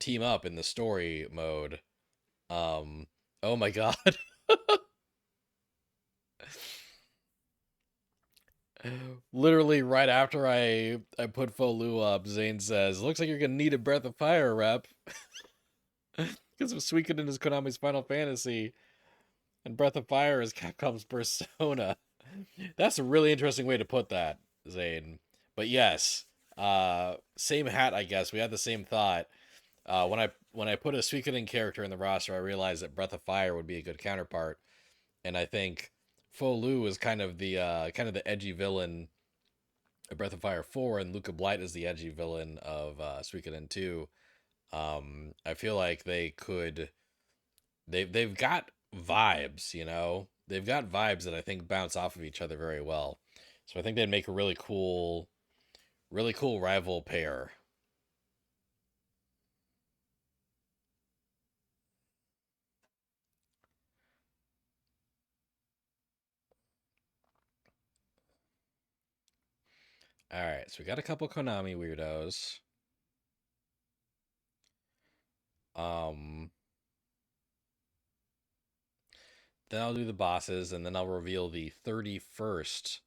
team up in the story mode. Um oh my god. Literally right after I put Fo up, Zane says, "Looks like you're gonna need a Breath of Fire rep because of Suikoden is Konami's Final Fantasy, and Breath of Fire is Capcom's Persona." That's a really interesting way to put that, Zane. But yes, same hat, I guess. We had the same thought. When I put a Suikoden character in the roster, I realized that Breath of Fire would be a good counterpart, and I think Fo is kind of the edgy villain of Breath of Fire 4, and Luca Blight is the edgy villain of Suikoden 2. I feel like they've got vibes, you know. They've got vibes that I think bounce off of each other very well. So I think they'd make a really cool rival pair. All right, so we got a couple Konami weirdos. Um, then I'll do the bosses, and then I'll reveal the 31st,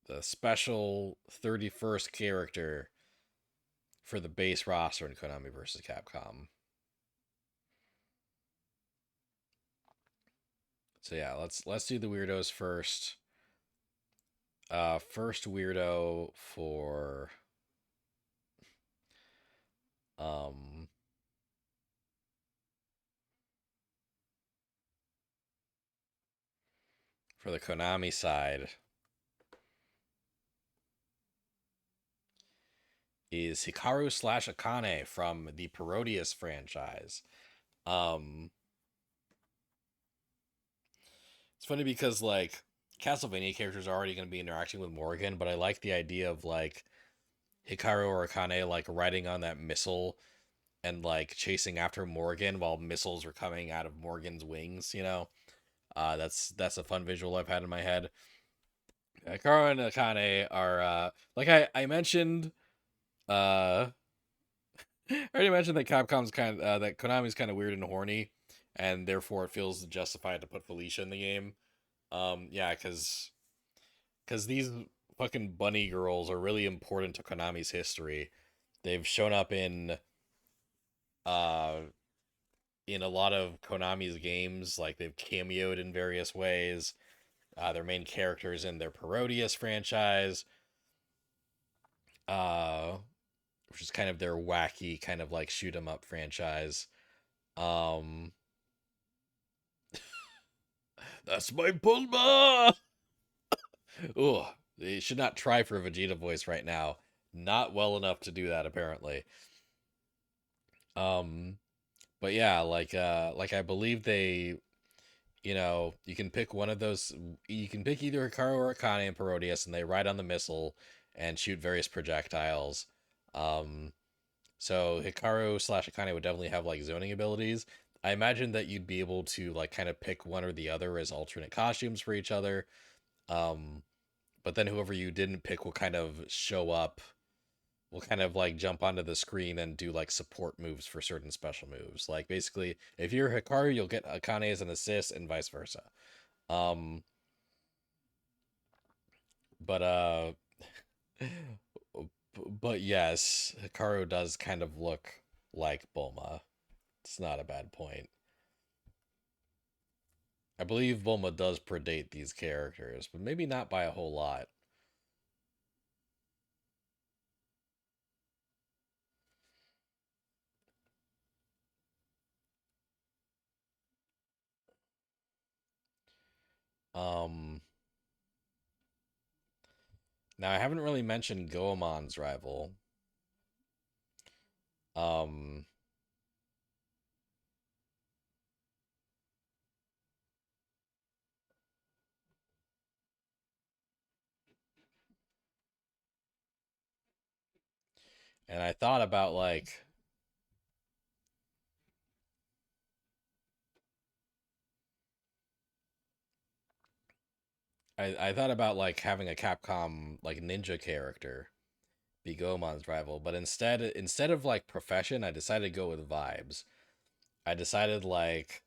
the special 31st character for the base roster in Konami versus Capcom. So yeah, let's do the weirdos first. First weirdo um for the Konami side is Hikaru slash Akane from the Parodius franchise. Um, it's funny because like Castlevania characters are already going to be interacting with Morgan, but I like the idea of like Hikaru or Akane like riding on that missile and like chasing after Morgan while missiles are coming out of Morgan's wings. You know, that's a fun visual I've had in my head. Hikaru and Akane are like I mentioned. Uh, I already mentioned that Capcom's that Konami's kind of weird and horny, and therefore it feels justified to put Felicia in the game. Yeah, because these fucking bunny girls are really important to Konami's history. They've shown up uh in a lot of Konami's games, like they've cameoed in various ways. Their main characters in their Parodius franchise, uh, which is kind of their wacky kind of like shoot 'em up franchise. Um, that's my Bulma. Oh, they should not try for a Vegeta voice right now. Not well enough to do that, apparently. Um, but yeah, like I believe they, you can pick one of those. You can pick either Hikaru or Akane and Parodius, and they ride on the missile and shoot various projectiles. Um, so Hikaru slash Akane would definitely have like zoning abilities. I imagine that you'd be able to like kind of pick one or the other as alternate costumes for each other. Um, but then whoever you didn't pick will kind of show up, will kind of like jump onto the screen and do like support moves for certain special moves. Like basically, if you're Hikaru, you'll get Akane as an assist and vice versa. Um, but but yes, Hikaru does kind of look like Bulma. It's not a bad point. I believe Bulma does predate these characters, but maybe not by a whole lot. Um, Now I haven't really mentioned Goemon's rival. Um, and I thought about like I thought about like having a Capcom like ninja character be Goemon's rival, but instead of like profession, I decided to go with vibes. I decided like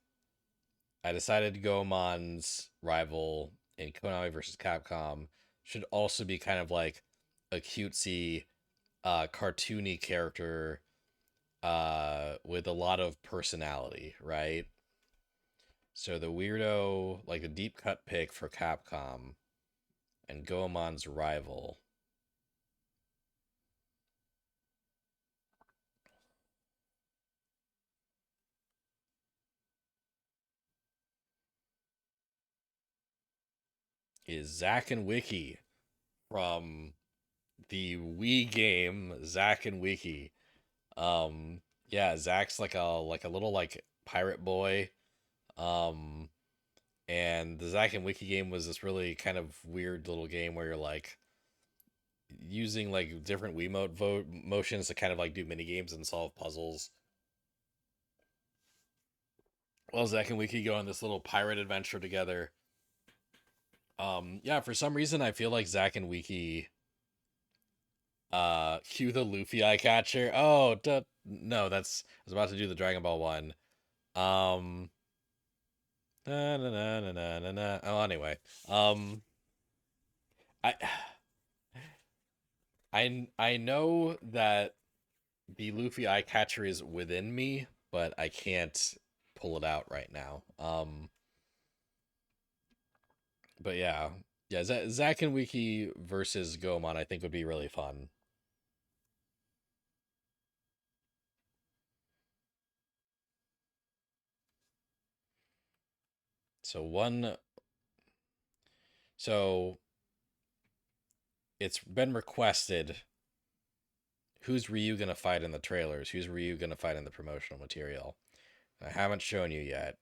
I decided Goemon's rival in Konami versus Capcom should also be kind of like a cutesy, cartoony character with a lot of personality, right? So the weirdo, like the deep cut pick for Capcom and Goemon's rival is Zack and Wiki from the Wii game Zack and Wiki. Yeah, Zack's like a little like pirate boy. Um, and the Zack and Wiki game was this really kind of weird little game where you're like using like different Wiimote motions to kind of like do mini games and solve puzzles. Well, Zack and Wiki go on this little pirate adventure together. Yeah, for some reason I feel like Zack and Wiki cue the Luffy eye catcher. Oh, no, that's I was about to do the Dragon Ball one. Um na, na, na, na, na, na, na. Oh, anyway. Um I I know that the Luffy eye catcher is within me, but I can't pull it out right now. But yeah. Yeah, Zack and Wiki versus Gomon I think would be really fun. So one so it's been requested, who's Ryu gonna fight in the trailers? Who's Ryu gonna fight in the promotional material? I haven't shown you yet,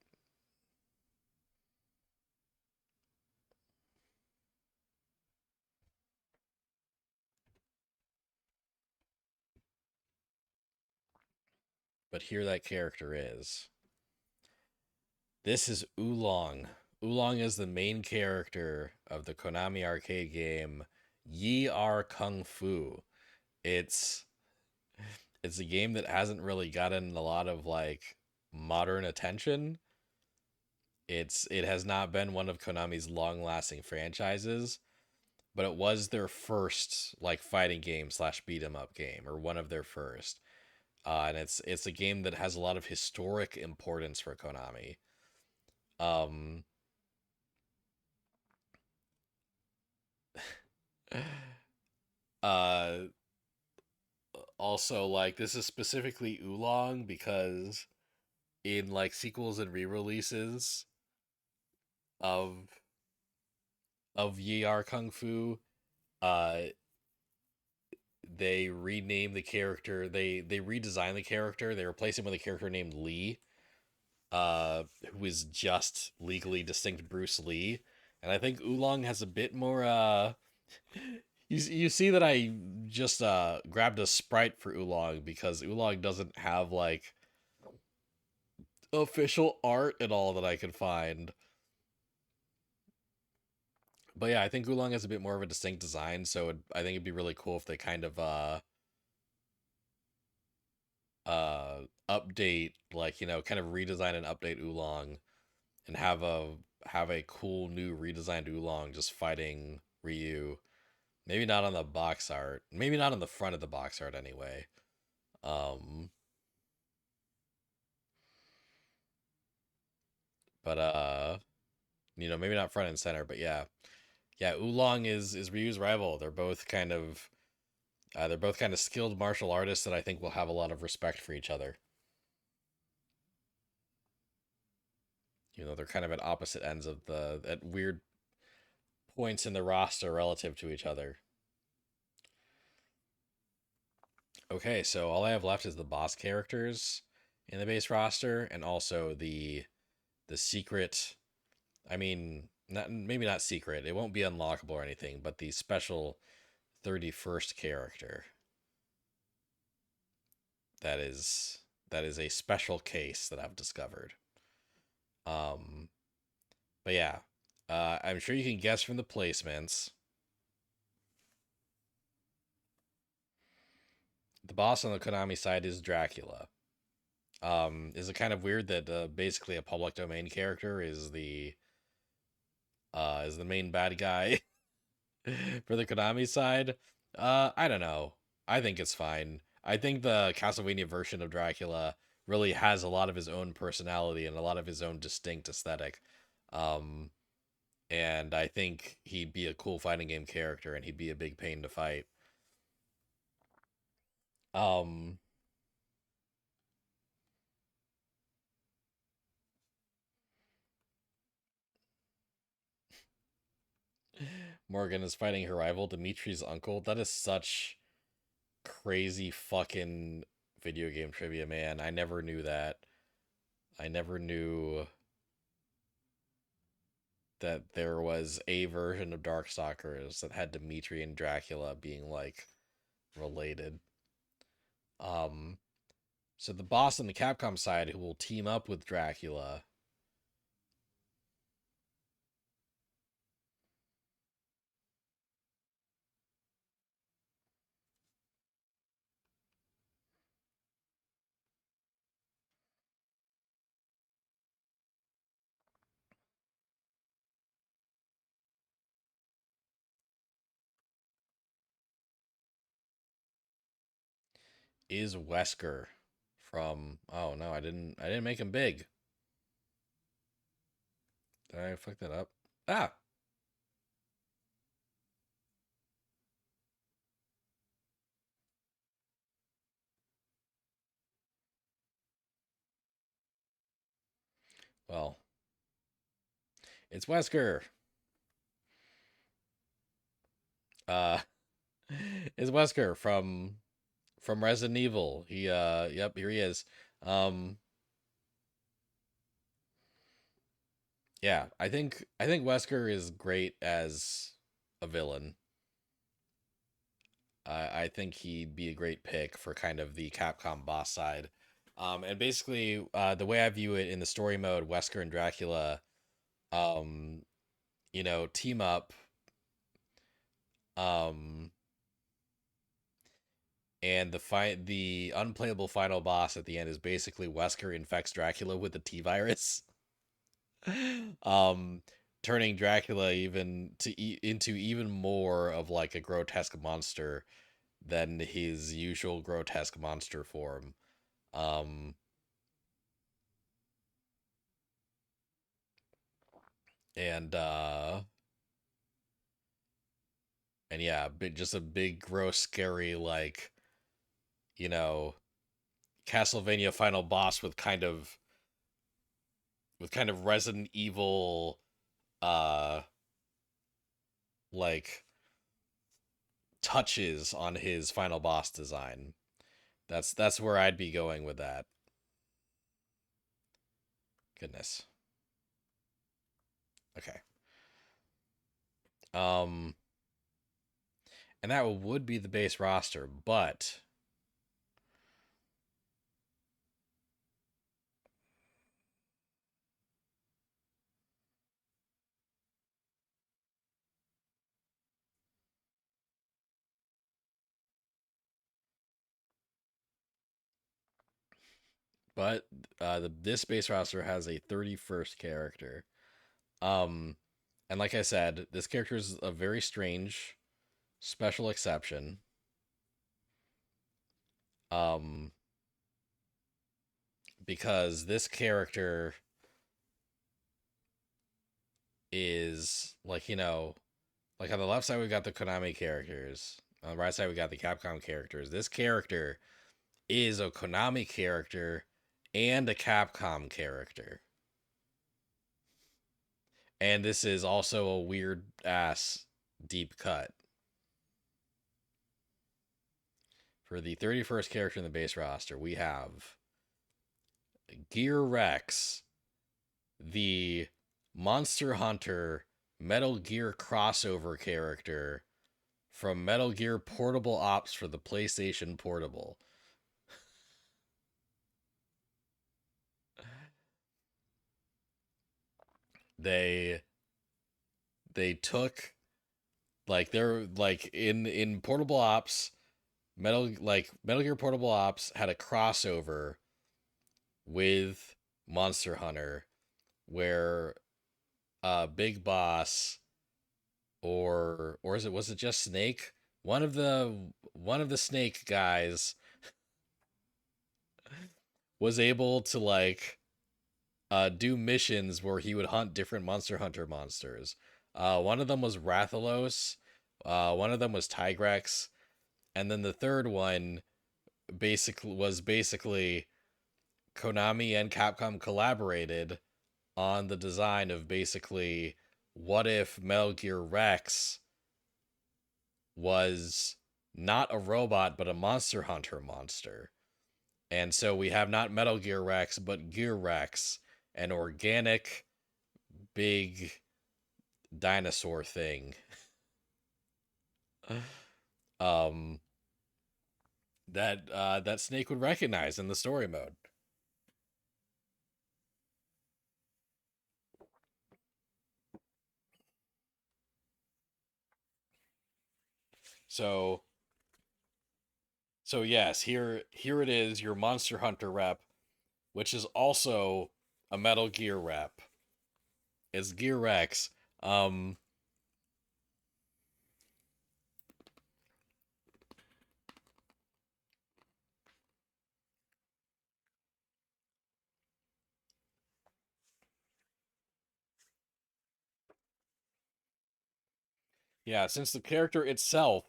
but here that character is. This is Oolong. Oolong is the main character of the Konami arcade game Yi Are Kung Fu. It's it's a game that hasn't really gotten a lot of like modern attention. It has not been one of Konami's long-lasting franchises, but it was their first like fighting game slash beat 'em up game, or one of their first. And it's a game that has a lot of historic importance for Konami. Um, uh, Also, like this is specifically Oolong because in like sequels and re-releases of Yi Are Kung Fu, uh, they renamed the character. They redesigned the character. They replaced him with a character named Lee, who is just legally distinct Bruce Lee. And I think Oolong has a bit more. You see that I just grabbed a sprite for Oolong because Oolong doesn't have like official art at all that I could find. But yeah, I think Oolong has a bit more of a distinct design, so I think it'd be really cool if they kind of update, like, kind of redesign and update Oolong and have a cool new redesigned Oolong just fighting Ryu. Maybe not on the box art. Maybe not on the front of the box art anyway. Um but maybe not front and center, but yeah. Yeah, Oolong is Ryu's rival. They're both kind of skilled martial artists that I think will have a lot of respect for each other. They're kind of at opposite ends of at weird points in the roster relative to each other. Okay, so all I have left is the boss characters in the base roster and also the secret, I mean, not maybe not secret. It won't be unlockable or anything, but the special 31st character that is a special case that I've discovered. Um but yeah, I'm sure you can guess from the placements. The boss on the Konami side is Dracula. Is it kind of weird that basically a public domain character is the main bad guy for the Konami side? I don't know. I think it's fine. I think the Castlevania version of Dracula really has a lot of his own personality and a lot of his own distinct aesthetic. Um, and I think he'd be a cool fighting game character and he'd be a big pain to fight. Um, Morgan is fighting her rival, Dimitri's uncle. That is such crazy fucking video game trivia, man. I never knew that. I never knew that there was a version of Darkstalkers that had Dimitri and Dracula being like related. Um, so the boss on the Capcom side who will team up with Dracula is Wesker from. Oh no, I didn't make him big. Did I fuck that up? Ah, well, it's Wesker. Uh, it's Wesker from Resident Evil. Yep, here he is. Um, yeah, I think Wesker is great as a villain. I think he'd be a great pick for kind of the Capcom boss side. And basically, the way I view it in the story mode, Wesker and Dracula, um, team up, um, and the unplayable final boss at the end is basically Wesker infects Dracula with the T virus. um Turning Dracula into even more of like a grotesque monster than his usual grotesque monster form. Um and yeah, just a big gross scary like, you know, Castlevania final boss with kind of Resident Evil uh like touches on his final boss design. That's where I'd be going with that. Goodness. Okay. Um, and that would be the base roster, but this base roster has a 31st character. Um, and like I said, this character is a very strange special exception. Um, because this character is like, like on the left side we got the Konami characters. On the right side we got the Capcom characters. This character is a Konami character and a Capcom character. And this is also a weird ass deep cut. For the 31st character in the base roster, we have Gear Rex, the Monster Hunter Metal Gear crossover character from Metal Gear Portable Ops for the PlayStation Portable. They they took like they're like in Portable Ops, Metal Gear Portable Ops had a crossover with Monster Hunter where Big Boss or is it was it just Snake? One of the Snake guys was able to like do missions where he would hunt different Monster Hunter monsters. One of them was Rathalos, one of them was Tigrex, and then the third one basically Konami and Capcom collaborated on the design of basically what if Metal Gear Rex was not a robot but a Monster Hunter monster. And so we have not Metal Gear Rex but Gear Rex, an organic big dinosaur thing. um that Snake would recognize in the story mode. So so yes, here it is, your Monster Hunter rep, which is also a Metal Gear rep. It's Gear Rex. Um yeah, since the character itself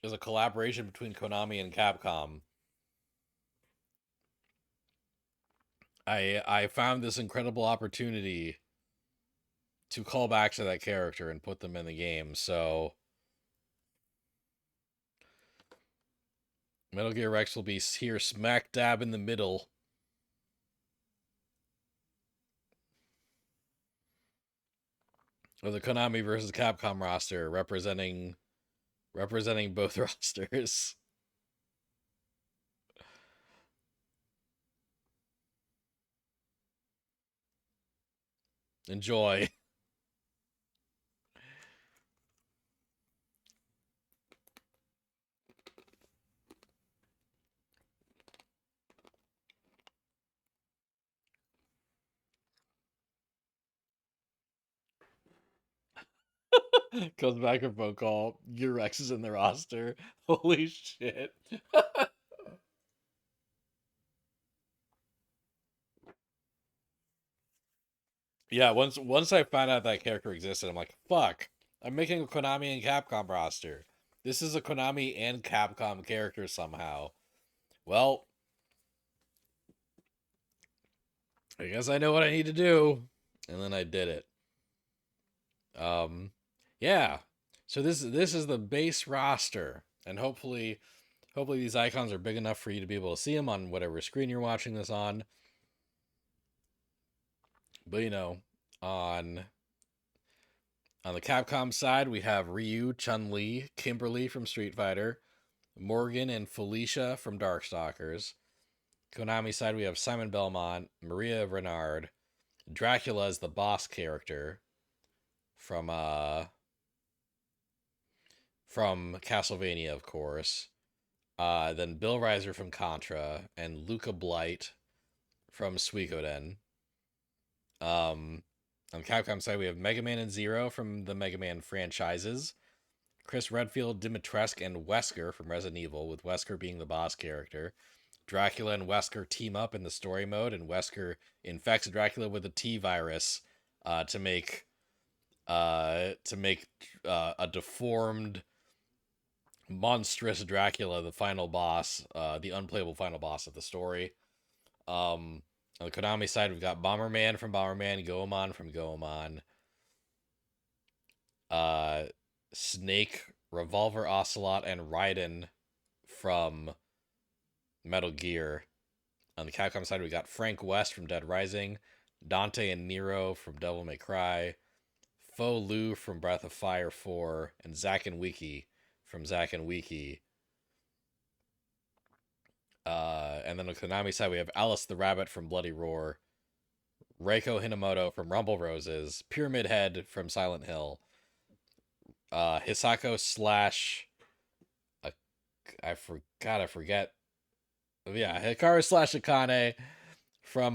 is a collaboration between Konami and Capcom, I found this incredible opportunity to call back to that character and put them in the game. So Metal Gear Rex will be here smack dab in the middle of the Konami versus Capcom roster, representing both rosters. Enjoy. Comes back a phone call. Your Rex is in the roster. Holy shit. Yeah, once I found out that character existed, I'm like, fuck. I'm making a Konami and Capcom roster. This is a Konami and Capcom character somehow. Well, I guess I know what I need to do. And then I did it. Um yeah. So this is the base roster, and hopefully these icons are big enough for you to be able to see them on whatever screen you're watching this on. But on on the Capcom side, we have Ryu, Chun-Li, Kimberly from Street Fighter, Morgan and Felicia from Darkstalkers. Konami side, we have Simon Belmont, Maria Renard, Dracula as the boss character from Castlevania, of course. Then Bill Reiser from Contra and Luca Blight from Suikoden. On the Capcom side, we have Mega Man and Zero from the Mega Man franchises. Chris Redfield, Dimitrescu, and Wesker from Resident Evil, with Wesker being the boss character. Dracula and Wesker team up in the story mode, and Wesker infects Dracula with a T virus to make a deformed, monstrous Dracula the final boss, the unplayable final boss of the story. On the Konami side, we've got Bomberman from Bomberman, Goemon from Goemon, Snake, Revolver Ocelot, and Raiden from Metal Gear. On the Capcom side, we got Frank West from Dead Rising, Dante and Nero from Devil May Cry, Fo Lu from Breath of Fire 4, and Zack and Wiki from Zack and Wiki. And then on the Konami side, we have Alice the Rabbit from Bloody Roar, Reiko Hinamoto from Rumble Roses, Pyramid Head from Silent Hill, Hisako slash I forget. Yeah, Hikaru slash Akane from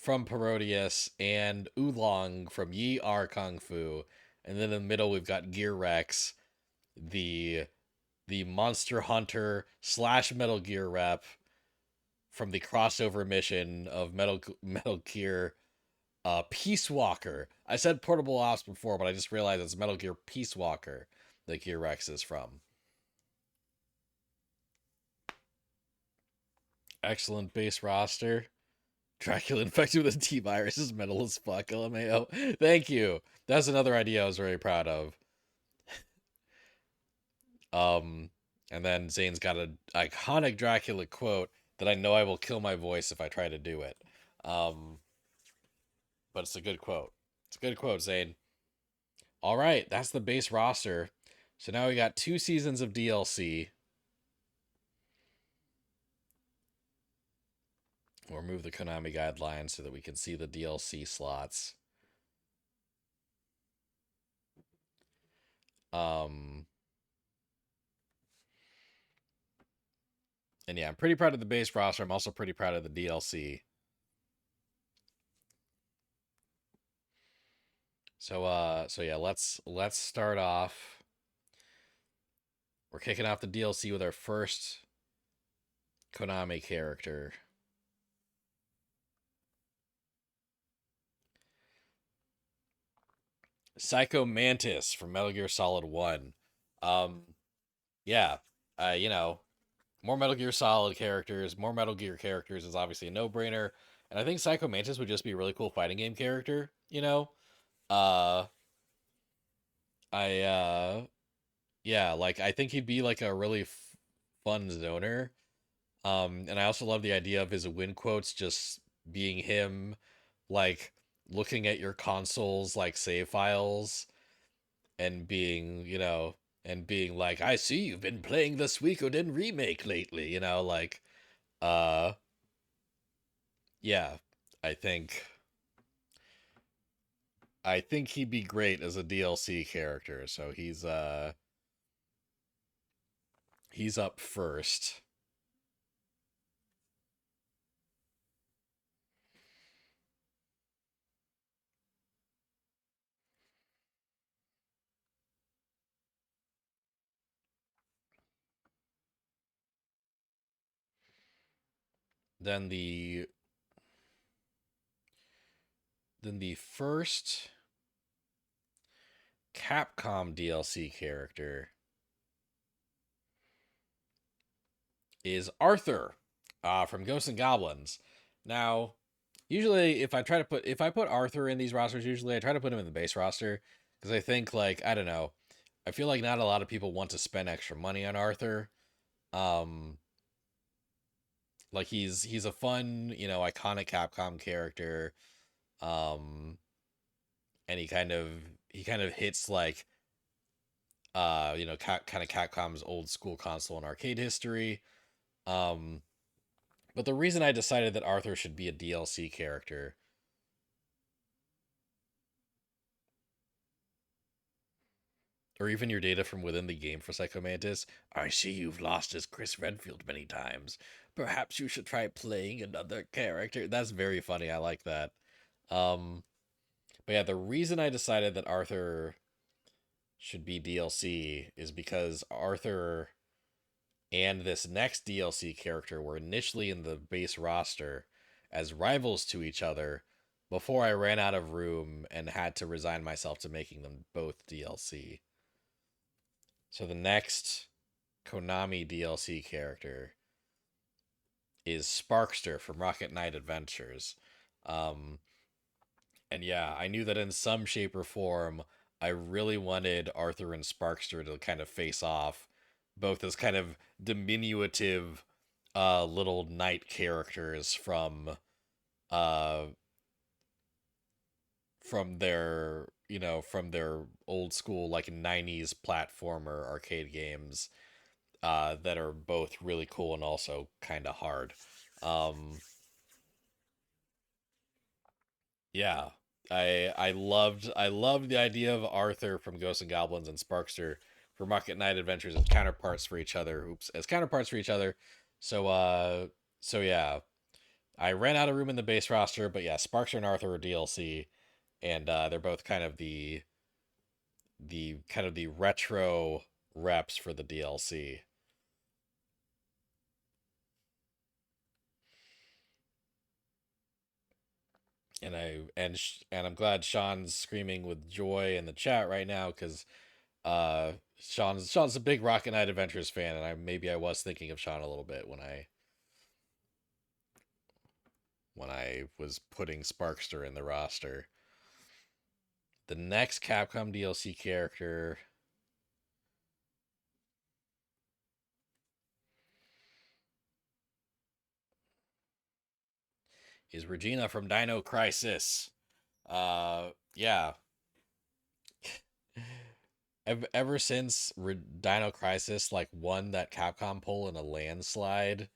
Parodius, and Oolong from Yi Are Kung Fu. And then in the middle we've got Gear Rex, the Monster Hunter slash Metal Gear rep from the crossover mission of Metal Gear Peace Walker. I said Portable Ops before, but I just realized it's Metal Gear Peace Walker that Gear Rex is from. Excellent base roster. Dracula infected with a T virus is metal as fuck, LMAO. Thank you. That's another idea I was very proud of. And then Zane's got an iconic Dracula quote that I know I will kill my voice if I try to do it. But it's a good quote. It's a good quote, Zane. All right, that's the base roster. So now we got 2 seasons of DLC. We'll remove the Konami guidelines so that we can see the DLC slots. And yeah, I'm pretty proud of the base roster. I'm also pretty proud of the DLC. So yeah, let's start off. We're kicking off the DLC with our first Konami character. Psycho Mantis from Metal Gear Solid 1. Yeah, more Metal Gear Solid characters, more Metal Gear characters is obviously a no-brainer. And I think Psycho Mantis would just be a really cool fighting game character, Uh yeah, like I think he'd be like a really fun zoner. And I also love the idea of his win quotes just being him like looking at your console's like save files and being like, I see you've been playing the Suikoden remake lately, like uh yeah, I think he'd be great as a DLC character, so he's up first. Then the first Capcom DLC character is Arthur from Ghosts and Goblins. Now, usually if I put Arthur in these rosters, usually I try to put him in the base roster because I think, like, I don't know, I feel like not a lot of people want to spend extra money on Arthur. Um, like he's a fun, iconic Capcom character. Um, and he kind of hits like kind of Capcom's old school console and arcade history. Um, but the reason I decided that Arthur should be a DLC character, or even your data from within the game for Psychomantis, I see you've lost as Chris Redfield many times. Perhaps you should try playing another character. That's very funny. I like that. Um, but yeah, the reason I decided that Arthur should be DLC is because Arthur and this next DLC character were initially in the base roster as rivals to each other before I ran out of room and had to resign myself to making them both DLC. So the next Konami DLC character is Sparkster from Rocket Knight Adventures. Um, and yeah, I knew that in some shape or form, I really wanted Arthur and Sparkster to kind of face off, both as kind of diminutive little knight characters uh from their old school like 90s platformer arcade games that are both really cool and also kind of hard. Um, yeah, I loved the idea of Arthur from Ghosts and Goblins and Sparkster from Rocket Knight Adventures as counterparts for each other. Oops, as counterparts for each other. So so yeah, I ran out of room in the base roster, but yeah, Sparkster and Arthur are DLC, and they're both kind of the retro reps for the DLC. And I'm glad Sean's screaming with joy in the chat right now because Sean's a big Rocket Knight Adventures fan, and I was thinking of Sean a little bit when I was putting Sparkster in the roster. The next Capcom DLC character is Regina from Dino Crisis. Yeah. Ever since Dino Crisis like won that Capcom poll in a landslide,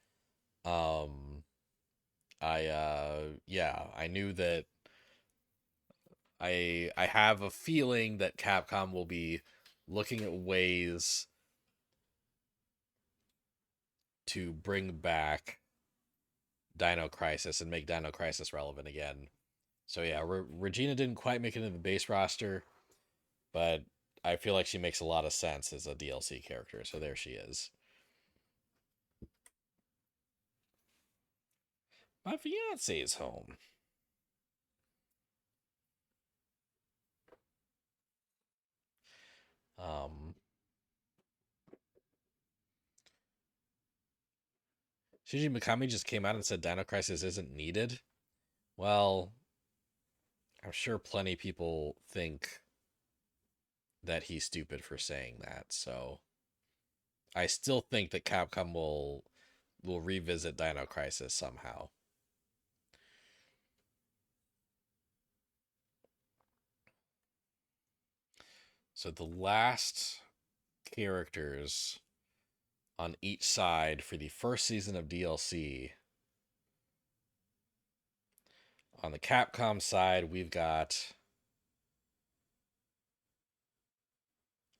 um, I knew that I have a feeling that Capcom will be looking at ways to bring back Dino Crisis and make Dino Crisis relevant again. So yeah, Regina didn't quite make it into the base roster, but I feel like she makes a lot of sense as a DLC character. So there she is. My fiance's home. Um, Shinji Mikami just came out and said Dino Crisis isn't needed. Well, I'm sure plenty of people think that he's stupid for saying that. So I still think that Capcom will revisit Dino Crisis somehow. So the last characters on each side for the first season of DLC. On the Capcom side, we've got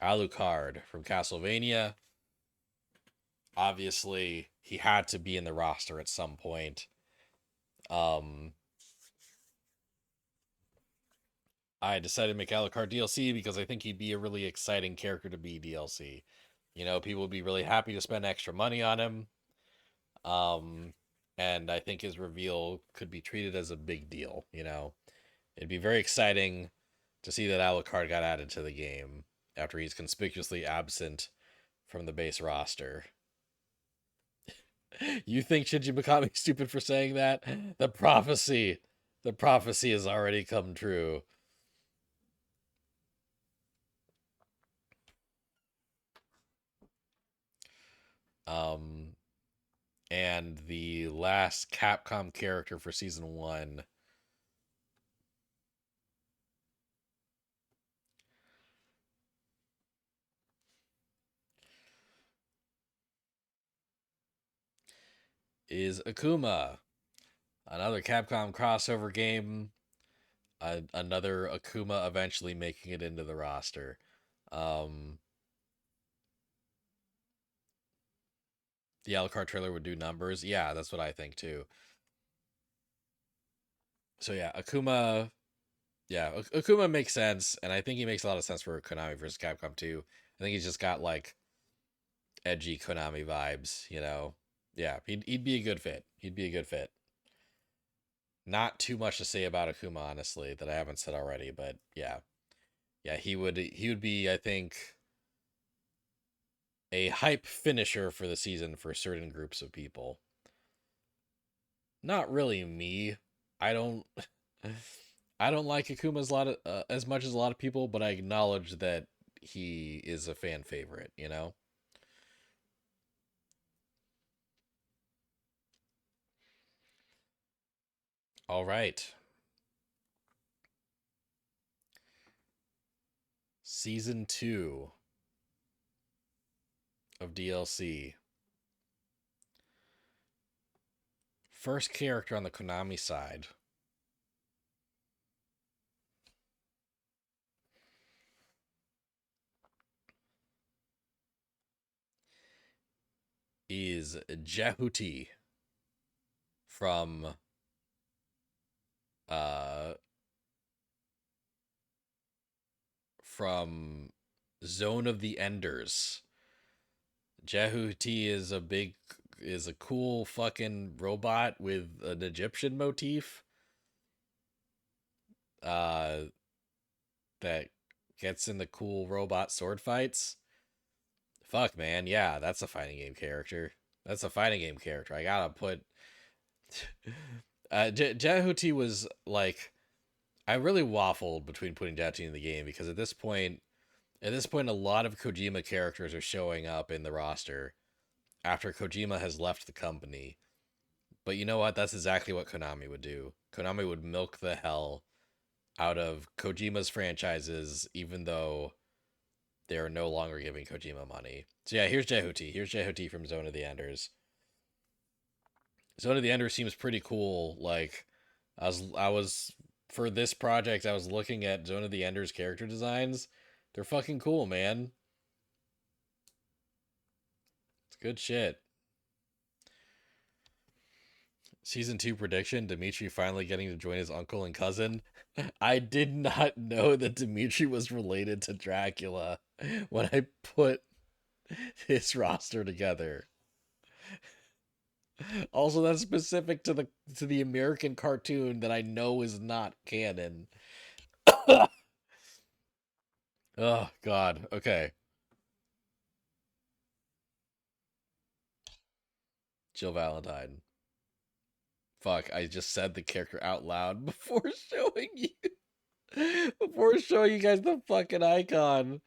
Alucard from Castlevania. Obviously, he had to be in the roster at some point. Um, I decided to make Alucard DLC because I think he'd be a really exciting character to be DLC. People would be really happy to spend extra money on him. Um, and I think his reveal could be treated as a big deal. It'd be very exciting to see that Alucard got added to the game after he's conspicuously absent from the base roster. You think Shinji Mikami's stupid for saying that? The prophecy, the prophecy has already come true. Um, and the last Capcom character for season 1 is Akuma, another Capcom crossover game. Another Akuma eventually making it into the roster. Um, the Alucard trailer would do numbers. Yeah, that's what I think too. So yeah, Akuma. Yeah, Akuma makes sense, and I think he makes a lot of sense for Konami versus Capcom too. I think he's just got like edgy Konami vibes, you know. Yeah, he'd be a good fit. He'd be a good fit. Not too much to say about Akuma, honestly, that I haven't said already, but yeah, yeah, he would be, I think, a hype finisher for the season for certain groups of people. Not really me. I don't. I don't like Akuma as much as a lot of people, but I acknowledge that he is a fan favorite. You know. All right, season 2 of DLC. First character on the Konami side is Jehuti from uh from Zone of the Enders. Jehuti is a cool fucking robot with an Egyptian motif uh that gets in the cool robot sword fights. Fuck man, yeah, that's a fighting game character. That's a fighting game character. I gotta put Jehuti was like I really waffled between putting Jehuti in the game because at this point a lot of Kojima characters are showing up in the roster after Kojima has left the company. But you know what? That's exactly what Konami would do. Konami would milk the hell out of Kojima's franchises, even though they're no longer giving Kojima money. So yeah, here's Jehuti. Here's Jehuti from Zone of the Enders. Zone of the Enders seems pretty cool. Like, I was for this project, I was looking at Zone of the Enders character designs. They're fucking cool, man. It's good shit. Season 2 prediction, Dimitri finally getting to join his uncle and cousin. I did not know that Dimitri was related to Dracula when I put his roster together. Also, that's specific to the American cartoon that I know is not canon. Oh God. Okay. Jill Valentine. Fuck, I just said the character out loud before showing you guys the fucking icon.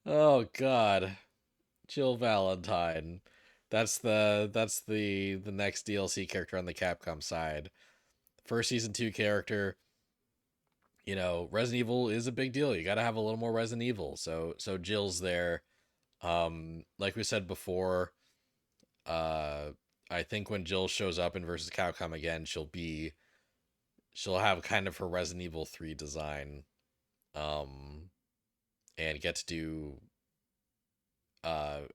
Oh God. Jill Valentine. That's the next DLC character on the Capcom side. First season 2 character. Resident Evil is a big deal. You got to have a little more Resident Evil. So Jill's there. Like we said before, uh I think when Jill shows up in versus Capcom again, she'll have kind of her Resident Evil 3 design um and get to do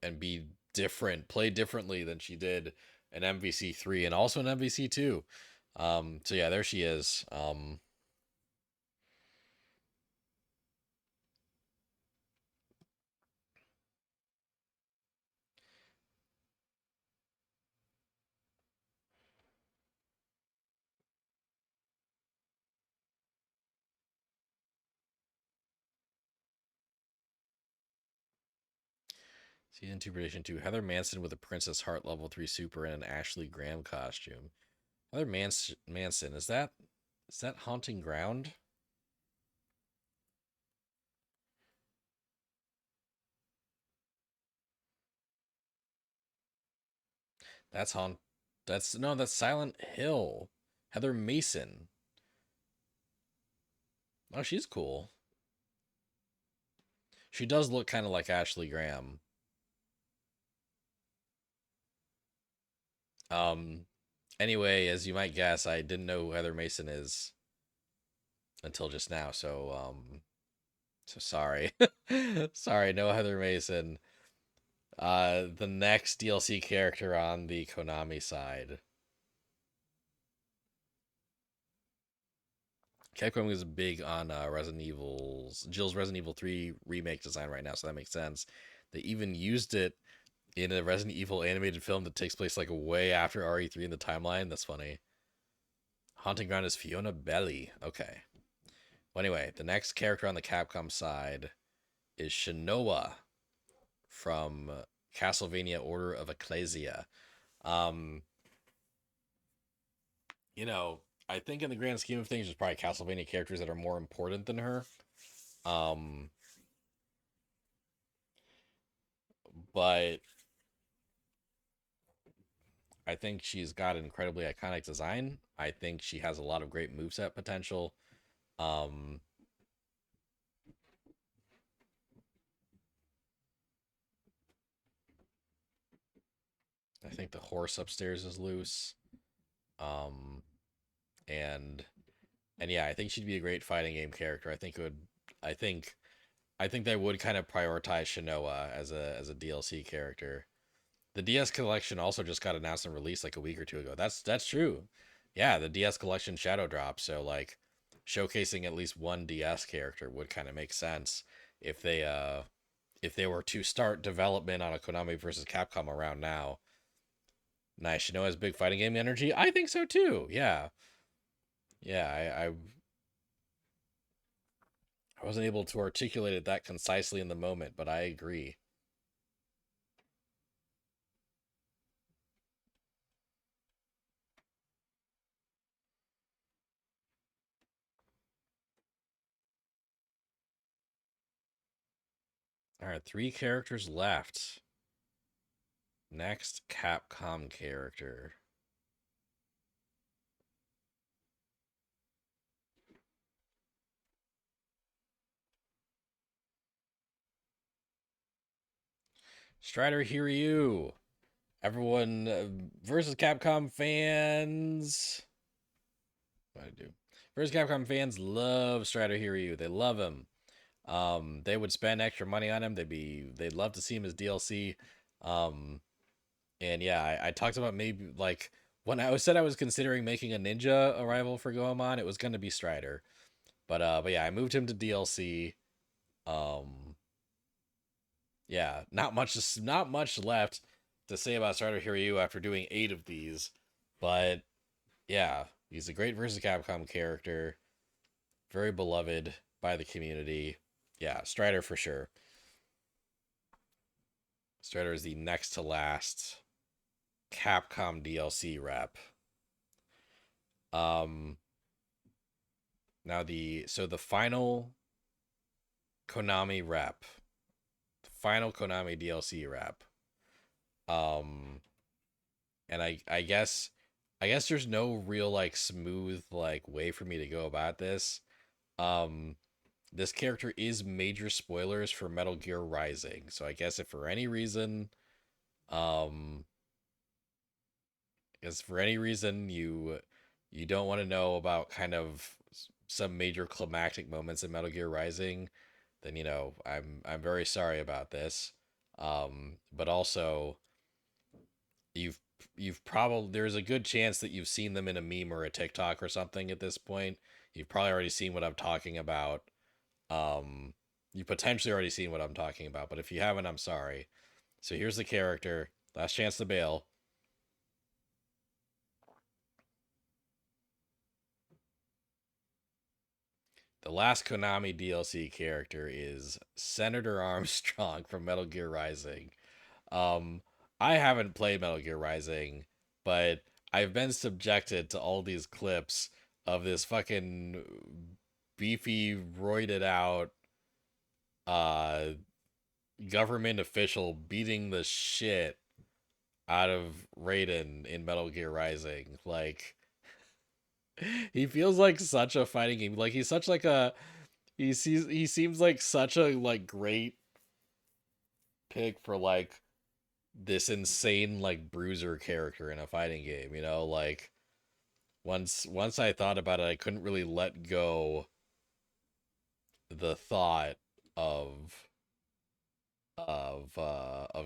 and be different, play differently than she did in MVC 3 and also in MVC 2. So yeah, there she is. Season 2 prediction 2, Heather Manson with a Princess Heart level 3 super and an Ashley Graham costume. Heather Manson, is that Haunting Ground? That's on. That's no. That's Silent Hill. Heather Mason. Oh, she's cool. She does look kind of like Ashley Graham. Um. Anyway, as you might guess, I didn't know who Heather Mason is until just now. So sorry. Sorry, no Heather Mason. The next DLC character on the Konami side. Capcom is big on Jill's Resident Evil 3 remake design right now, so that makes sense. They even used it in a Resident Evil animated film that takes place like way after RE3 in the timeline. That's funny. Haunting Ground is Fiona Belly. Okay. Well, anyway, the next character on the Capcom side is Shinoa from Castlevania Order of Ecclesia. Um, you know, I think in the grand scheme of things, there's probably Castlevania characters that are more important than her. Um, but I think she's got an incredibly iconic design. I think she has a lot of great moveset potential. Um, I think the horse upstairs is loose. Um, and and yeah, I think she'd be a great fighting game character. I think I think they would kind of prioritize Shinoa as a DLC character. The DS collection also just got announced and released like a week or two ago. That's true. Yeah, the DS collection shadow drop. So like showcasing at least one DS character would kind of make sense if they were to start development on a Konami versus Capcom around now. Nice. Shinoa has big fighting game energy. I think so too. Yeah. Yeah, I wasn't able to articulate it that concisely in the moment, but I agree. All right, three characters left. Next Capcom character. Strider Hiryu. Everyone versus Capcom fans. What I do? Versus Capcom fans love Strider Hiryu. They love him. They would spend extra money on him. They'd love to see him as DLC. Um, and yeah, I talked about maybe like when I was said I was considering making a ninja arrival for Goemon, it was gonna be Strider. But yeah, I moved him to DLC. Um, yeah, not much left to say about Strider Hiryu after doing 8 of these. But yeah, he's a great versus Capcom character, very beloved by the community. Yeah, Strider for sure. Strider is the next to last Capcom DLC rep. Um Now the final Konami rep, the final Konami DLC rep. Um and I guess there's no real like smooth like way for me to go about this. Um this character is major spoilers for Metal Gear Rising. So I guess if for any reason um if for any reason you don't want to know about kind of some major climactic moments in Metal Gear Rising, then I'm very sorry about this. But also you've you've probably there's a good chance that you've seen them in a meme or a TikTok or something at this point. You've probably already seen what I'm talking about. Um, you potentially already seen what I'm talking about, but if you haven't, I'm sorry. So here's the character. Last chance to bail. The last Konami DLC character is Senator Armstrong from Metal Gear Rising. Um, I haven't played Metal Gear Rising, but I've been subjected to all these clips of this fucking beefy, roided out uh government official beating the shit out of Raiden in Metal Gear Rising. Like he feels like such a fighting game. Like he's such like a he seems like such a like great pick for like this insane like bruiser character in a fighting game, you know? Like once I thought about it, I couldn't really let go the thought of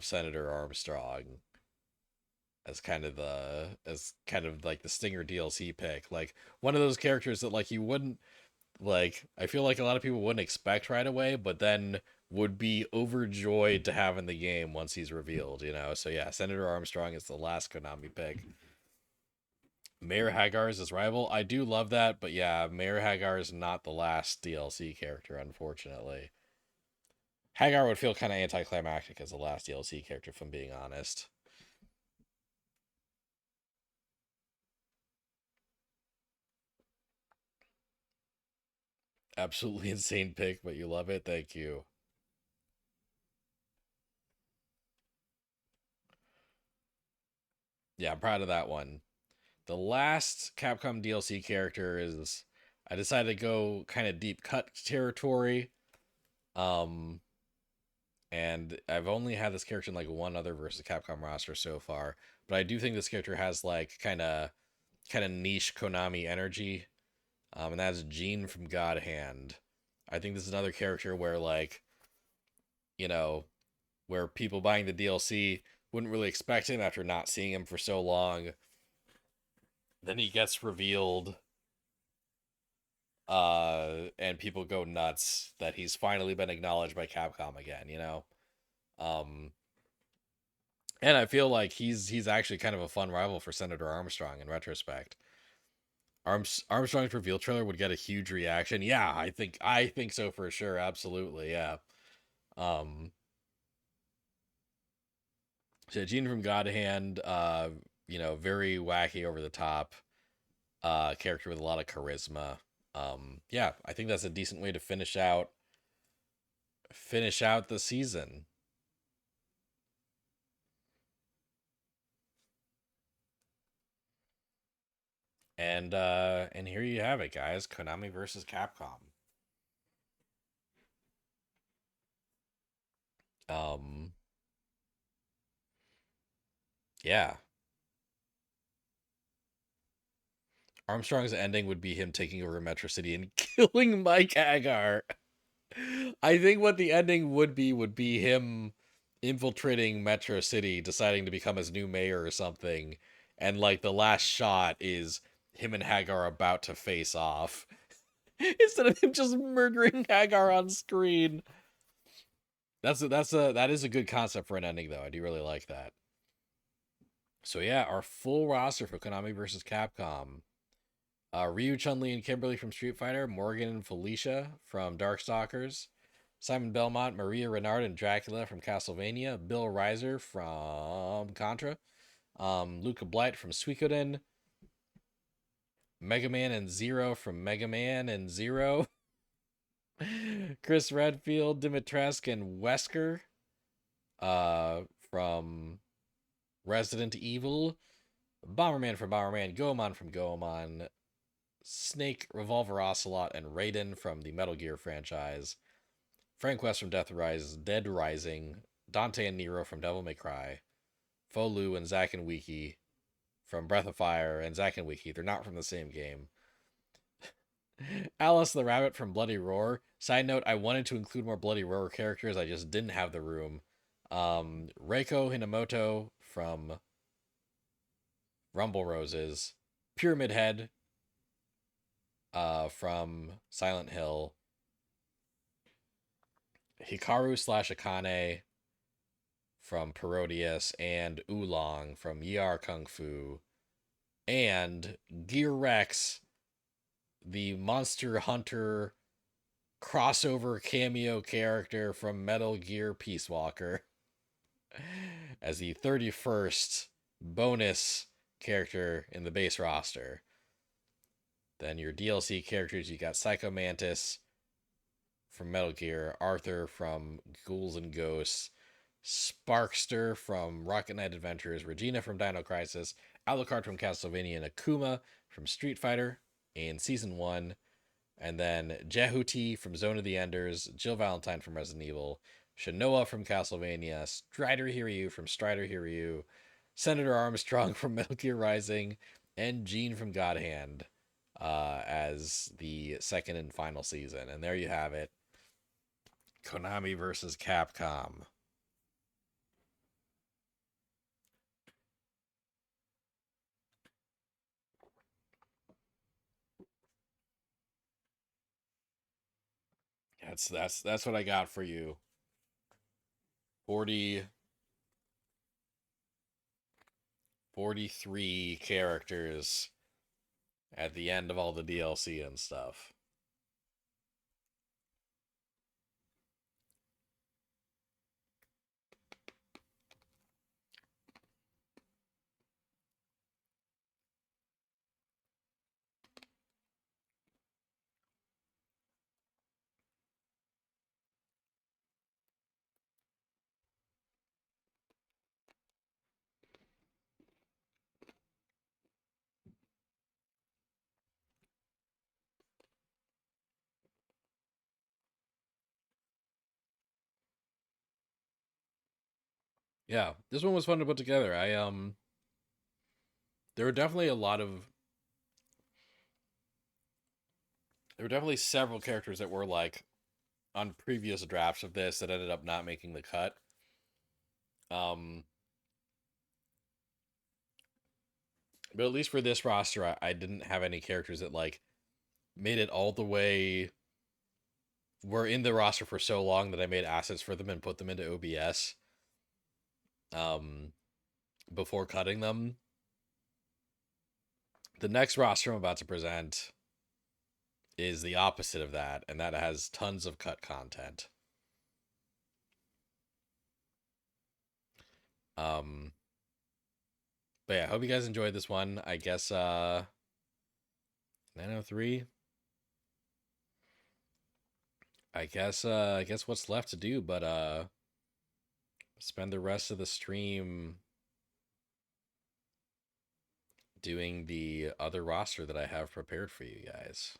Senator Armstrong as kind of like the Stinger DLC pick. Like one of those characters that like you wouldn't like I feel like a lot of people wouldn't expect right away, but then would be overjoyed to have in the game once he's revealed, you know? So yeah, Senator Armstrong is the last Konami pick. Mayor Hagar is his rival. I do love that, but yeah, Mayor Hagar is not the last DLC character, unfortunately. Hagar would feel kind of anticlimactic as the last DLC character, if I'm being honest. Absolutely insane pick, but you love it. Thank you. Yeah, I'm proud of that one. The last Capcom DLC character is I decided to go kind of deep cut territory. Um and I've only had this character in like one other versus Capcom roster so far, but I do think this character has like kind of niche Konami energy. And that's Gene from God Hand. I think this is another character where like, you know, where people buying the DLC wouldn't really expect him after not seeing him for so long. Then he gets revealed, and people go nuts that he's finally been acknowledged by Capcom again, you know? Um, and I feel like he's actually kind of a fun rival for Senator Armstrong in retrospect. Armstrong's reveal trailer would get a huge reaction. Yeah, I think so for sure. Absolutely, yeah. Um, so Gene from God Hand, very wacky, over the top, character with a lot of charisma. Yeah, I think that's a decent way to finish out the season. And here you have it, guys. Konami versus Capcom. Um, yeah. Armstrong's ending would be him taking over Metro City and killing Mike Hagar. I think what the ending would be him infiltrating Metro City, deciding to become his new mayor or something, and like the last shot is him and Hagar about to face off instead of him just murdering Hagar on screen. That is a good concept for an ending though. I do really like that. So yeah, our full roster for Konami versus Capcom. Ryu, Chun Li, and Kimberly from Street Fighter, Morgan and Felicia from Darkstalkers, Simon Belmont, Maria Renard, and Dracula from Castlevania, Bill Reiser from Contra, Luca Blight from Suikoden, Mega Man and Zero from Mega Man and Zero, Chris Redfield, Dimitrescu, and Wesker from Resident Evil, Bomberman from Bomberman, Goemon from Goemon, Snake, Revolver Ocelot, and Raiden from the Metal Gear franchise, Frank West from Dead Rising, Dante and Nero from Devil May Cry, Folu and Zack and Wiki from Breath of Fire, and Zack and Wiki. They're not from the same game. Alice the Rabbit from Bloody Roar. Side note, I wanted to include more Bloody Roar characters, I just didn't have the room. Reiko Hinamoto from Rumble Roses, Pyramid Head from Silent Hill, Hikaru slash Akane from Parodius, and Oolong from Yar Kung Fu, and Gear Rex, the Monster Hunter crossover cameo character from Metal Gear Peace Walker, as the 31st bonus character in the base roster. Then your DLC characters, you got Psycho Mantis from Metal Gear, Arthur from Ghouls and Ghosts, Sparkster from Rocket Knight Adventures, Regina from Dino Crisis, Alucard from Castlevania, and Akuma from Street Fighter in Season 1, and then Jehuti from Zone of the Enders, Jill Valentine from Resident Evil, Shanoa from Castlevania, Strider Hiryu from Strider Hiryu, Senator Armstrong from Metal Gear Rising, and Jean from God Hand as the second and final season. And there you have it. Konami versus Capcom. That's what I got for you. 40 43 characters at the end of all the DLC and stuff. Yeah, this one was fun to put together. There were definitely a lot of there were definitely several characters that were like on previous drafts of this that ended up not making the cut. Um, but at least for this roster, I didn't have any characters that like made it all the way were in the roster for so long that I made assets for them and put them into OBS um before cutting them. The next roster I'm about to present is the opposite of that, and that has tons of cut content. Um but yeah, I hope you guys enjoyed this one. I guess 903. I guess what's left to do but spend the rest of the stream doing the other roster that I have prepared for you guys.